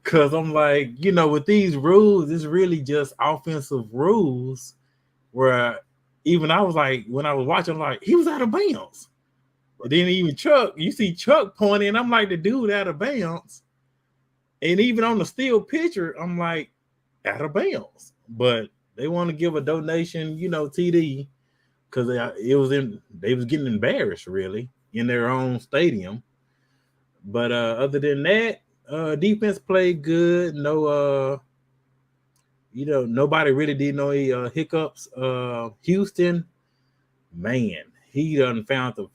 because I'm like, with these rules, it's really just offensive rules. Where even I was like, when I was watching, I'm like, he was out of bounds. And then even Chuck, you see Chuck pointing, I'm like, the dude out of bounds. And even on the still picture, I'm like, out of bounds. But they want to give a donation, TD, because they was getting embarrassed really in their own stadium. But other than that, defense played good. No nobody really did no hiccups. Houston, man, he done found the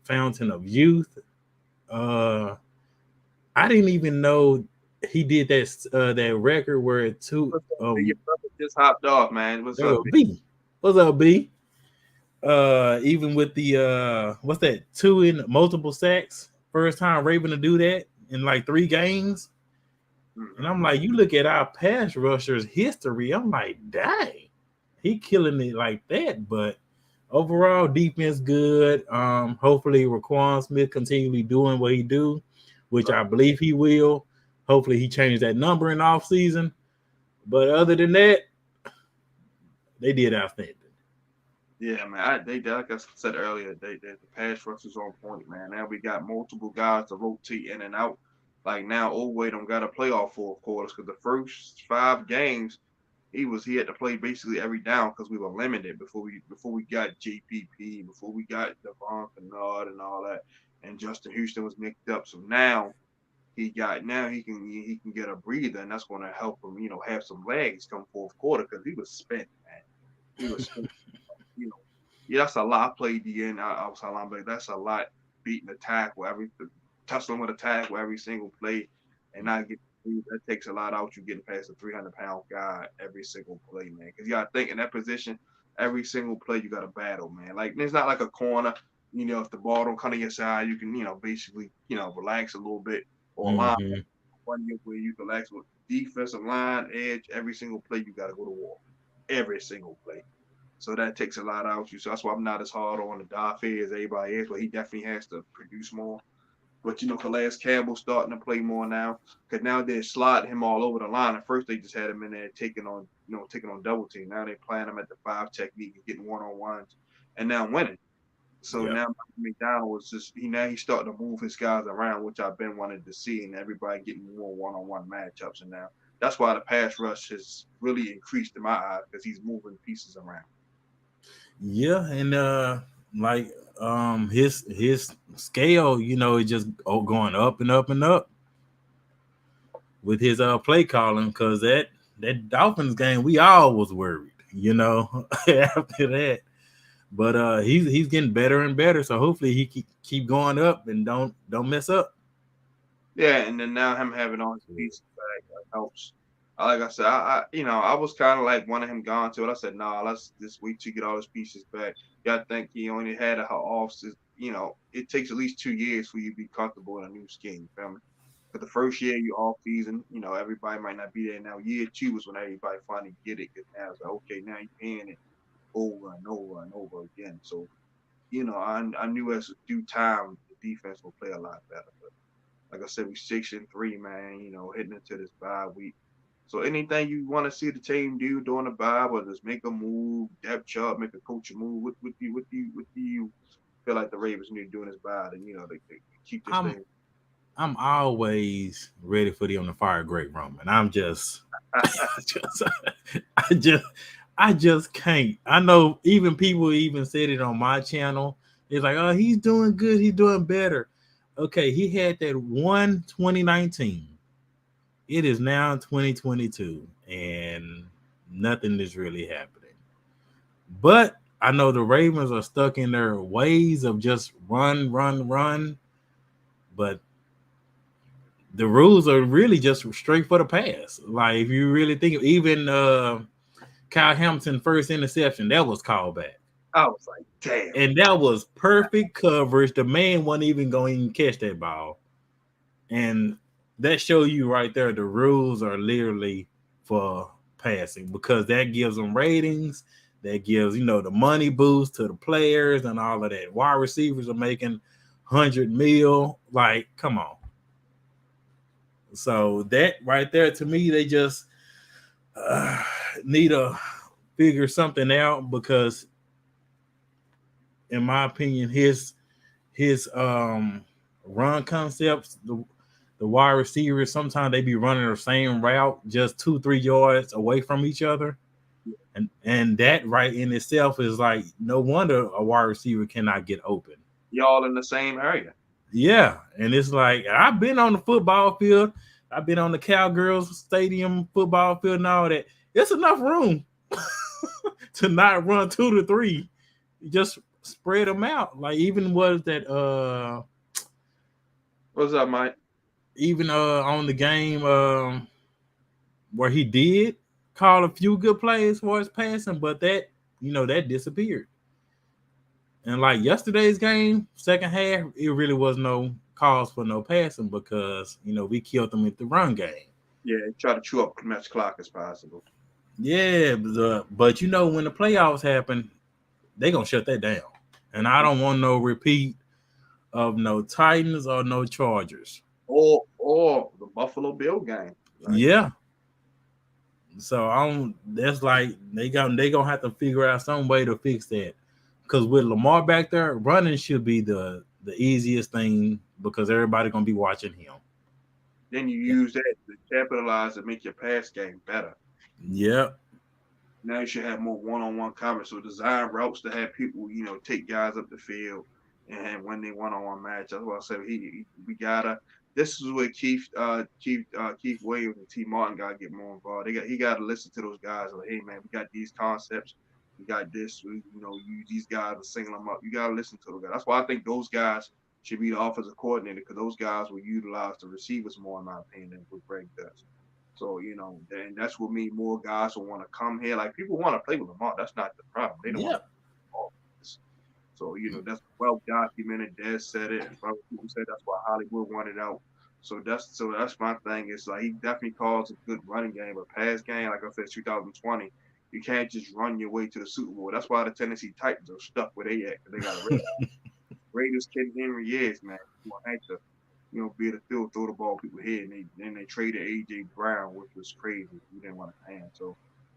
fountain of youth. I didn't even know he did that record where your brother just hopped off, man. What's up, B? What's up, B? Even with the what's that? 2 in multiple sacks. First time Raven to do that in like 3 games. And I'm like, you look at our pass rushers history, I'm like, dang, he killing it like that. But overall defense good. Hopefully Raquan Smith continually doing what he do, which I believe he will. Hopefully he changed that number in off season. But other than that, they did outstanding. Yeah, man. They like I said earlier, the pass rush is on point, man. Now we got multiple guys to rotate in and out. Like now, Old don't got to play all 4 quarters because the first 5 games he had to play basically every down because we were limited before we got JPP, before we got Devon Kennard and all that, and Justin Houston was mixed up. So now he can get a breather, and that's going to help him, have some legs come 4th quarter because he was spent, man. He was spent. Yeah, that's a lot. I played the end. I was how long, but that's a lot. Beating the tackle tussling with a tackle every single play, and not get that takes a lot out. You getting past a 300-pound guy every single play, man. Because you got to think in that position, every single play you got to battle, man. Like it's not like a corner. If the ball don't come to your side, you can basically relax a little bit or line one where you can relax with defensive line edge. Every single play you got to go to war. Every single play. So that takes a lot out of you. So that's why I'm not as hard on the Daffy as everybody is, but he definitely has to produce more. But Calais Campbell's starting to play more now because now they're sliding him all over the line. At first they just had him in there taking on double team. Now they're playing him at the 5 technique and getting one-on-ones and now winning. So now McDonald was he's starting to move his guys around, which I've been wanting to see, and everybody getting more one-on-one matchups. And now that's why the pass rush has really increased in my eyes because he's moving pieces around. Yeah, and his scale, is just going up and up and up with his play calling because that Dolphins game we all was worried, after that. But he's getting better and better, so hopefully he keep going up and don't mess up. Yeah, and then now him having all his pieces back helps. Like I said, I was kind of like wanting him gone to it. I said, nah, let's just wait to get all his pieces back. Yeah, I think he only had a off. It takes at least 2 years for you to be comfortable in a new scheme. You feel me? Because the first year you off season, everybody might not be there. Now year 2 is when everybody finally get it. Because now it's like, okay, now you're paying it over and over and over again. So, I knew as due time the defense will play a lot better. But like I said, we 6-3, man. Heading into this bye week. So anything you want to see the team do during the bye, whether it's make a move, depth chart, make a coach a move, what do you feel like the Ravens need to do in this bye to to keep this thing? I'm always ready for them to fire Greg Roman. I'm just, I just can't. I know even people even said it on my channel. It's like, oh, he's doing good. He's doing better. Okay, he had that 2019. It is now 2022, and nothing is really happening. But I know the Ravens are stuck in their ways of just run. But the rules are really just straight for the pass. Like if you really think of even Kyle Hamilton first interception, that was called back. I was like, damn. And that was perfect coverage. The man wasn't even going to catch that ball. And that show you right there, the rules are literally for passing because that gives them ratings. That gives, the money boost to the players and all of that. Wide receivers are making 100 mil. Like, come on. So that right there, to me, they just need to figure something out because, in my opinion, his run concepts, the wide receivers, sometimes they be running the same route just 2-3 yards away from each other. And that right in itself is like, no wonder a wide receiver cannot get open. Y'all in the same area. Yeah. And it's like, I've been on the football field. I've been on the Cowgirls Stadium football field and all that. It's enough room to not run 2 to 3. You just spread them out. Like even was that What's up, Mike? Even on the game where he did call a few good plays for his passing, but that that disappeared. And like yesterday's game, second half, it really was no cause for no passing because we killed them with the run game. Yeah, try to chew up as much clock as possible. Yeah, but you know when the playoffs happen, they gonna shut that down. And I don't want no repeat of no Titans or no Chargers. Or the Buffalo Bill game. Like, Yeah. So I don't. That's like they gonna have to figure out some way to fix that. Because with Lamar back there, running should be the easiest thing because everybody gonna be watching him. then you use that to capitalize and make your pass game better. Yep. Now you should have more one-on-one coverage. So design routes to have people, take guys up the field and when they one-on-one match. That's why I said we gotta. This is where Keith Williams and T Martin gotta get more involved. He gotta listen to those guys. Like, hey man, we got these concepts. We got this. Use these guys to single them up. You gotta listen to those guys. That's why I think those guys should be the offensive coordinator because those guys will utilize the receivers more, in my opinion, than what Greg does. So, then that's what means more guys will want to come here. Like people want to play with Lamar. That's not the problem. They don't want Yep. to play this. So, that's well documented. Dad said it. Other people said that's why Hollywood wanted out. So that's my thing. It's like he definitely calls a good running game, but pass game, like I said, 2020. You can't just run your way to the Super Bowl. That's why the Tennessee Titans are stuck where they at. They got a Raiders. Ken Henry is man. You want to be able to throw the ball people head. And they traded AJ Brown, which was crazy. We didn't want to pay him. So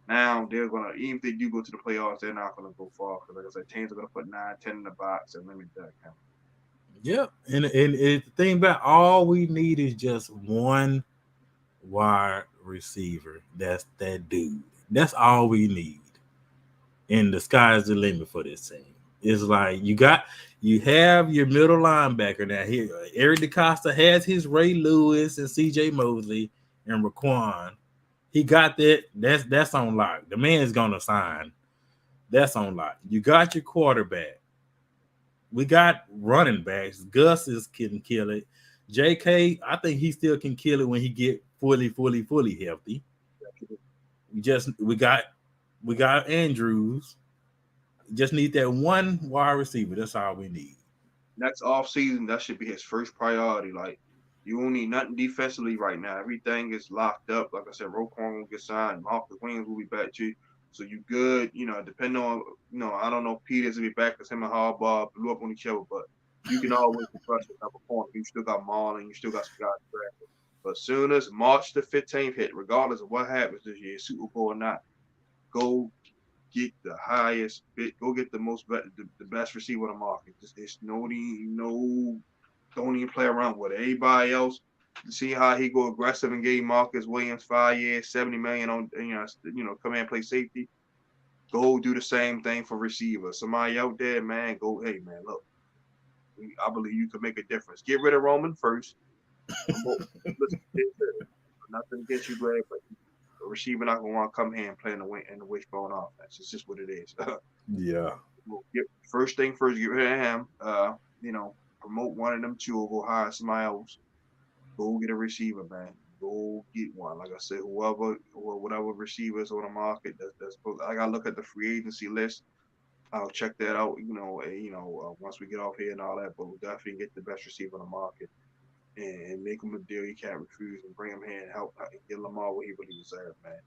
now they're gonna even if they do go to the playoffs, they're not gonna go far because like I said, teams are gonna put 9, 10 in the box and limit that count. Yep. And the thing about all we need is just one wide receiver. That's that dude. That's all we need. And the sky's the limit for this team. It's like you have your middle linebacker now. Here, Eric DeCosta has his Ray Lewis and CJ Mosley and Raquan. He got that. That's on lock. The man is gonna sign. That's on lock. You got your quarterback. We got running backs. Gus can kill it. JK, I think he still can kill it when he get fully healthy. We got Andrews. Just need that one wide receiver. That's all we need. Next off season, that should be his first priority. Like you don't need nothing defensively right now. Everything is locked up. Like I said, Roquan will get signed. Marcus Williams will be back to you. So you good. Depending on I don't know if Peters will be back because him and Harbaugh blew up on each other, but you can always trust the number corner. You still got Marlon. You still got some guys drafted. But soon as March the 15th hit, regardless of what happens this year, Super Bowl or not, go get the highest bid, go get the best receiver on the market. It's no don't even play around with it. Everybody else, see how he go aggressive and gave Marcus Williams 5 years, 70 million on come in and play safety. Go do the same thing for receiver. Somebody out there, man, go, hey man, look, I believe you can make a difference. Get rid of Roman first. Listen, nothing against you, Greg, but a receiver not gonna want to come here and play in the wishbone offense. It's just what it is. Yeah. First thing first, get rid of him. Promote one of them two or go hire somebody else. Go get a receiver, man. Go get one. Like I said, whoever or whatever receivers on the market that's I gotta look at the free agency list. I'll check that out. Once we get off here and all that, but we'll definitely get the best receiver on the market and make him a deal you can't refuse and bring him here and help and get Lamar what he really deserves, man.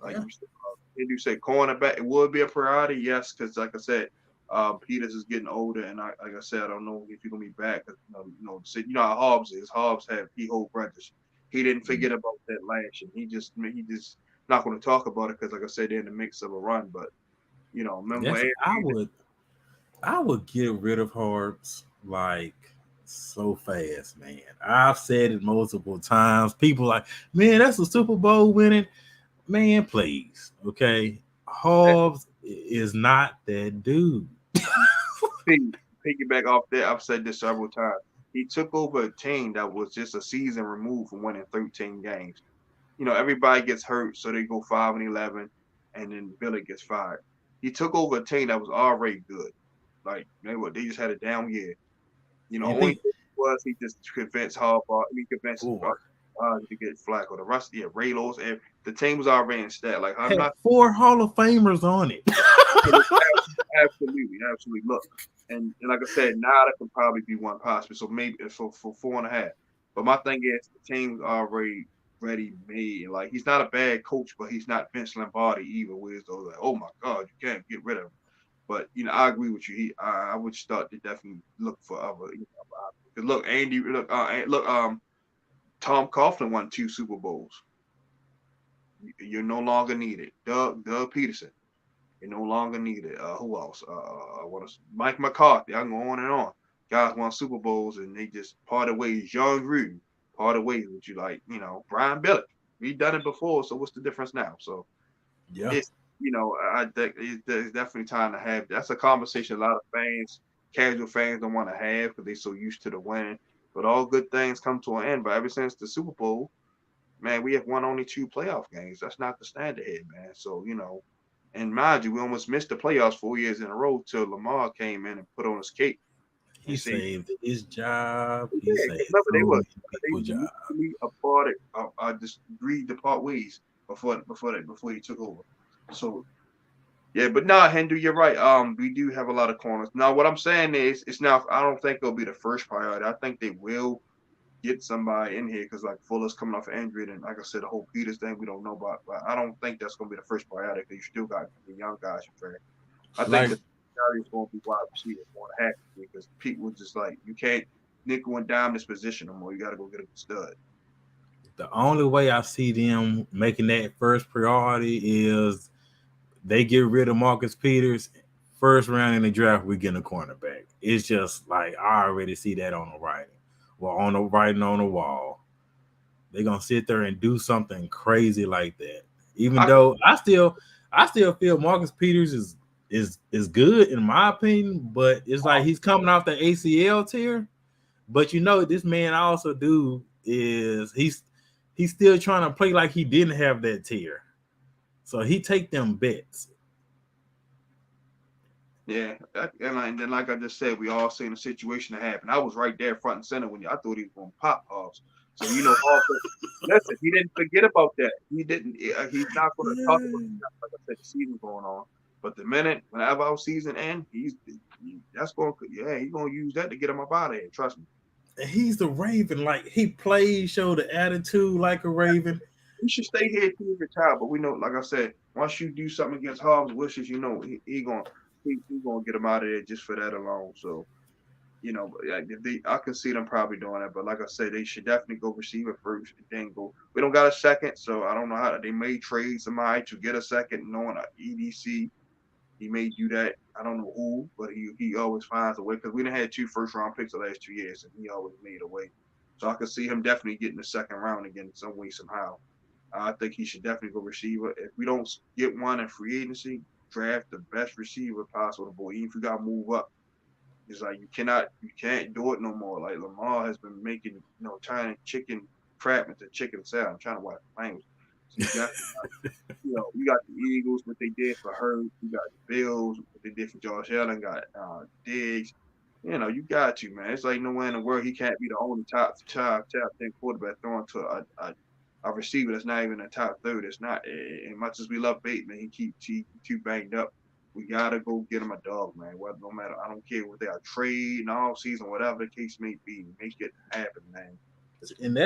Like you say, cornerback, it would be a priority, yes, because like I said, Peters is getting older, and like I said, I don't know if he's gonna be back. How Hobbs is. Hobbs had P-hole brothers. He didn't forget about that last year. He just not going to talk about it because, like I said, they're in the mix of a run. But remember, I would get rid of Harbs like so fast, man. I've said it multiple times. People like, man, that's a Super Bowl winning. Man, please. Okay. Hobbs is not that dude. piggyback off that, I've said this several times. He took over a team that was just a season removed from winning 13 games. Everybody gets hurt, so they go 5-11, and then Billy gets fired. He took over a team that was already good. Like they just had a down year. Only thing was he just convinced Harbaugh. He convinced to get flack or the rest. Yeah, Raylos, and the team was already in stat. Like I'm not 4 Hall of Famers on it. absolutely. Look, and like I said, now that can probably be one possible. So maybe for 4.5. But my thing is, the team's already ready made. Like he's not a bad coach, but he's not Vince Lombardi either. Where it's like, oh my God, you can't get rid of him. But I agree with you. I would start to definitely look for other. Look, Andy, look, Tom Coughlin won 2 Super Bowls. You're no longer needed. Doug Peterson, you're no longer needed. Who else? Mike McCarthy. I can go on and on. Guys won Super Bowls and they just parted ways. John Gruden parted ways with you, like Brian Billick. We done it before, so what's the difference now? So Yeah. it's I think it's definitely time to have. That's a conversation a lot of fans, casual fans, don't want to have because they're so used to the win. But all good things come to an end. But ever since the Super Bowl, man, we have won only 2 playoff games. That's not the standard here, man. So and mind you, we almost missed the playoffs 4 years in a row till Lamar came in and put on his cape. He saved his job. He Yeah, saved remember so many they people's job. mutually apart, just agreed to part ways before he took over. So yeah, but nah, Hindu, you're right. We do have a lot of corners. Now, what I'm saying is, it's now. I don't think it'll be the first priority. I think they will get somebody in here because like Fuller's coming off an injury, and like I said, the whole Peters thing we don't know about. But I don't think that's going to be the first priority because you still got the young guys you train. I think Like the priority is going to be wide receivers going to have to because people just like you can't nickel and dime this position no more. You got to go get a stud. the only way I see them making that first priority is they get rid of Marcus Peters. First round in the draft, we get a cornerback. It's just like I already see that on the writing. Well, on the writing on the wall. They're gonna sit there and do something crazy like that. Even though I still feel Marcus Peters is good in my opinion, but it's like he's coming off the ACL tear. But this man also is he's still trying to play like he didn't have that tear. So he take them bets. Yeah, and then like I just said, we all seen the situation that happened. I was right there front and center when I thought he was going to pop off. So also listen, he didn't forget about that. He didn't. He's not going to talk about it, like I said, the season going on. But the minute whenever our season ends, he's going to use that to get him up out of here. Trust me. He's the Raven. Like he plays, show the attitude like a Raven. He should stay here till he retire. But we know, like I said, once you do something against Hobbs' wishes, he gonna get him out of there just for that alone. So, I can see them probably doing that. But like I said, they should definitely go receiver first and then go. We don't got a second, so I don't know how they may trade somebody to get a second, knowing EDC. He may do that. I don't know who, but he always finds a way because we done had 2 first-round picks the last 2 years, and he always made a way. So I could see him definitely getting the second round again some way somehow. I think he should definitely go receiver. If we don't get one in free agency, draft the best receiver possible. Boy, even if you got to move up, it's like you can't do it no more. Like Lamar has been making, turning chicken crap into chicken salad. I'm trying to watch the language. So you got the Eagles, what they did for Hurts. You got the Bills, what they did for Josh Allen. Got Diggs. You got to, man. It's like nowhere in the world he can't be the only top 10 quarterback throwing to a receiver that's not even a top 30. It's not. As much as we love Bateman, he too banged up. We gotta go get him a dog, man. Well, no matter, I don't care what they are trading all season, whatever the case may be, make it happen, man. And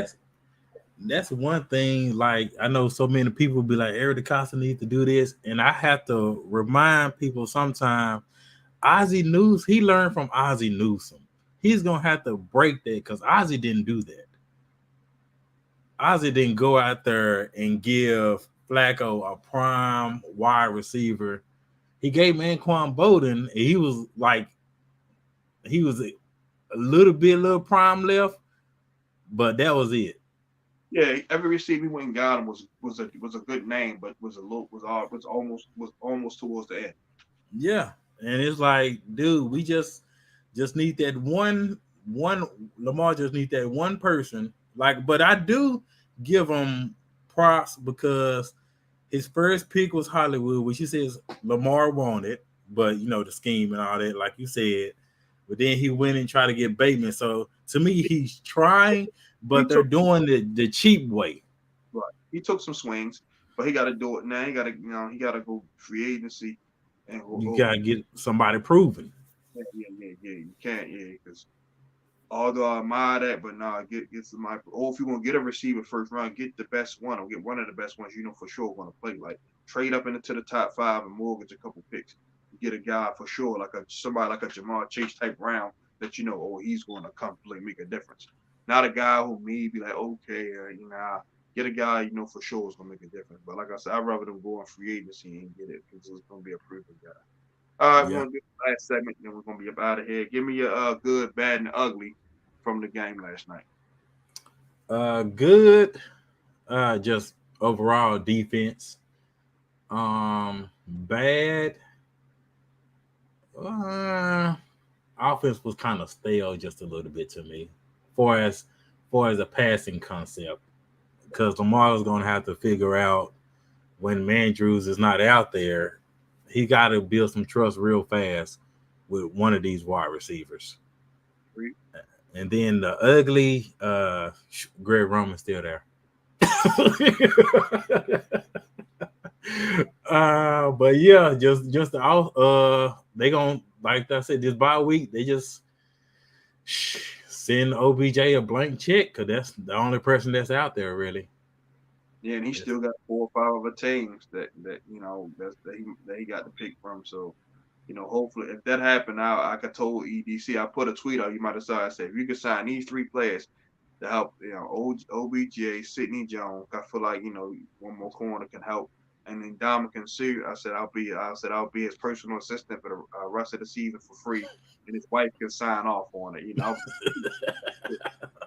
that's one thing. Like I know so many people be like, Eric DeCosta needs to do this, and I have to remind people sometimes. Ozzie Newsome, he learned from Ozzie Newsome. He's gonna have to break that because Ozzie didn't do that. Ozzie didn't go out there and give Flacco a prime wide receiver. He gave Anquan Bolden. He was a little prime left, but that was it. Yeah, every receiver we went and got him was a good name, but was almost towards the end. Yeah, and it's like, dude, we just need that one. Lamar just need that one person. Like, but I do give him props because his first pick was Hollywood, which he says Lamar wanted, but the scheme and all that, like you said. But then he went and tried to get Bateman. So to me, he's trying, but they're doing the cheap way. Right. He took some swings, but he got to do it now. He got to go free agency, and you gotta get somebody proven. Yeah. You can't, because Although I admire that, but nah, get somebody. Or if you're gonna get a receiver first round, get the best one, or get one of the best ones you know for sure gonna play. Like trade up into the top five and mortgage a couple picks. Get a guy for sure, like somebody like a Jamar Chase type round that you know, oh, he's gonna come play, make a difference. Not a guy who may be like, okay, you know, get a guy you know for sure is gonna make a difference. But like I said, I'd rather them go on free agency and get it because it's gonna be a proven guy. All right, we're Yeah. gonna do the last segment, then we're gonna be up out of here. Give me your good, bad, and ugly from the game last night. Good. Just overall defense. Bad. Uh, Offense was kind of stale just a little bit to me, far as far as a passing concept, because Lamar's gonna have to figure out when Mandrews is not out there, he got to build some trust real fast with one of these wide receivers. Three. And then the ugly, Greg Roman's still there. But yeah, just the they gonna like I said this bye week they just send OBJ a blank check because that's the only person that's out there really. Yeah, and he It's, still got 4 or 5 other teams that you know that he got to pick from. So you know, hopefully, if that happened, I told EDC, I put a tweet out. You might have saw. I said, if you could sign these 3 players to help, you know, OBJ, Sidney Jones, I feel like you know one more corner can help, and then Dominican Sue. I'll be his personal assistant for the rest of the season for free, and his wife can sign off on it. You know,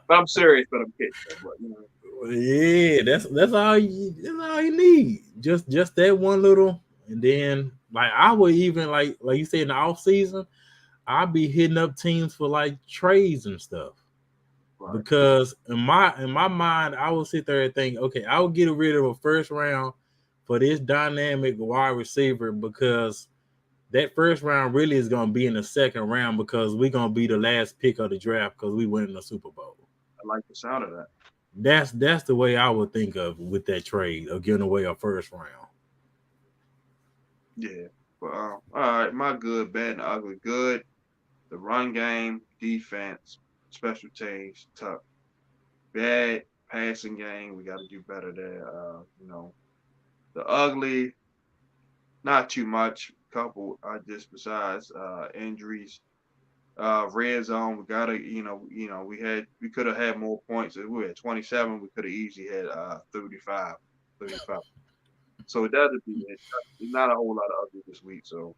but I'm serious, but I'm kidding. But you know, yeah, that's all you need. Just that one little, and then like I would even like you said in the off season, I'd be hitting up teams for like trades and stuff. right. Because in my mind, I will sit there and think, okay, I will get rid of a first round for this dynamic wide receiver because that first round really is going to be in the second round because we're going to be the last pick of the draft because we win the Super Bowl. I like the sound of that. That's the way I would think of with that trade of giving away a first round. Yeah. But all right, my good, bad, and ugly. Good. The run game, defense, special teams, tough. Bad passing game. We got to do better there. You know, the ugly, not too much. Couple, just besides injuries. Red zone. We gotta, we could have had more points. If we were at 27, we could have easily had 35, 35. So that'd be it. Not a whole lot of ugly this week. So,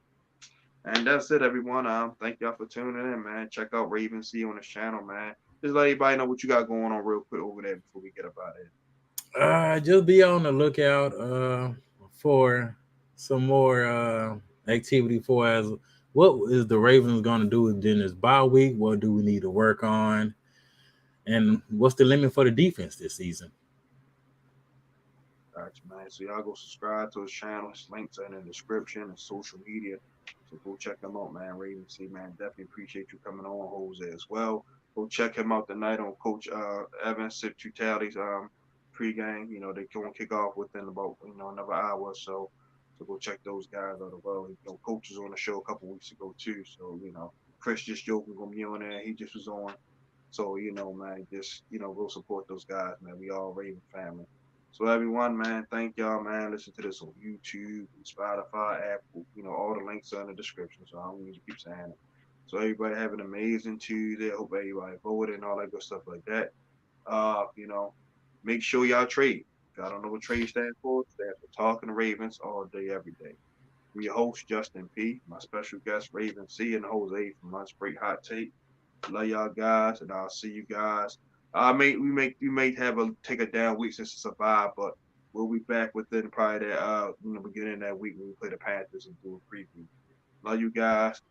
and that's it, everyone. Thank y'all for tuning in, man. Check out Raven C on this channel, man. Just let everybody know what you got going on real quick over there before we get up out of here. Just be on the lookout for some more activity for as what is the Ravens going to do during this bye week? What do we need to work on? And what's the limit for the defense this season? Gotcha, man. So y'all go subscribe to his channel. His links are in the description and social media. So go check him out, man. Raven C, man. Definitely appreciate you coming on, Jose, as well. Go check him out tonight on Coach Evans Sip Tutali's pregame. You know, they're going to kick off within about, another hour or so. So go check those guys out as well. You know, Coach was on the show a couple weeks ago too. So, Chris just joking gonna be on there. He just was on. So, man, just, go support those guys, man. We all Raven family. So everyone, man, thank y'all, man. Listen to this on YouTube, Spotify, Apple. All the links are in the description. So I don't need to keep saying it. So everybody have an amazing Tuesday. I hope everybody voted and all that good stuff like that. Uh, you know, make sure y'all trade. If y'all don't know what trade stands for, it stands for Talking Ravens all day, every day. I'm your host, Justin P. My special guest, Raven C. and Jose from Lunch Break Hot Take. Love y'all guys, and I'll see you guys. We may have a take a down week since it's a bye, but we'll be back within probably that beginning of that week when we play the Panthers and do a preview. Love you guys.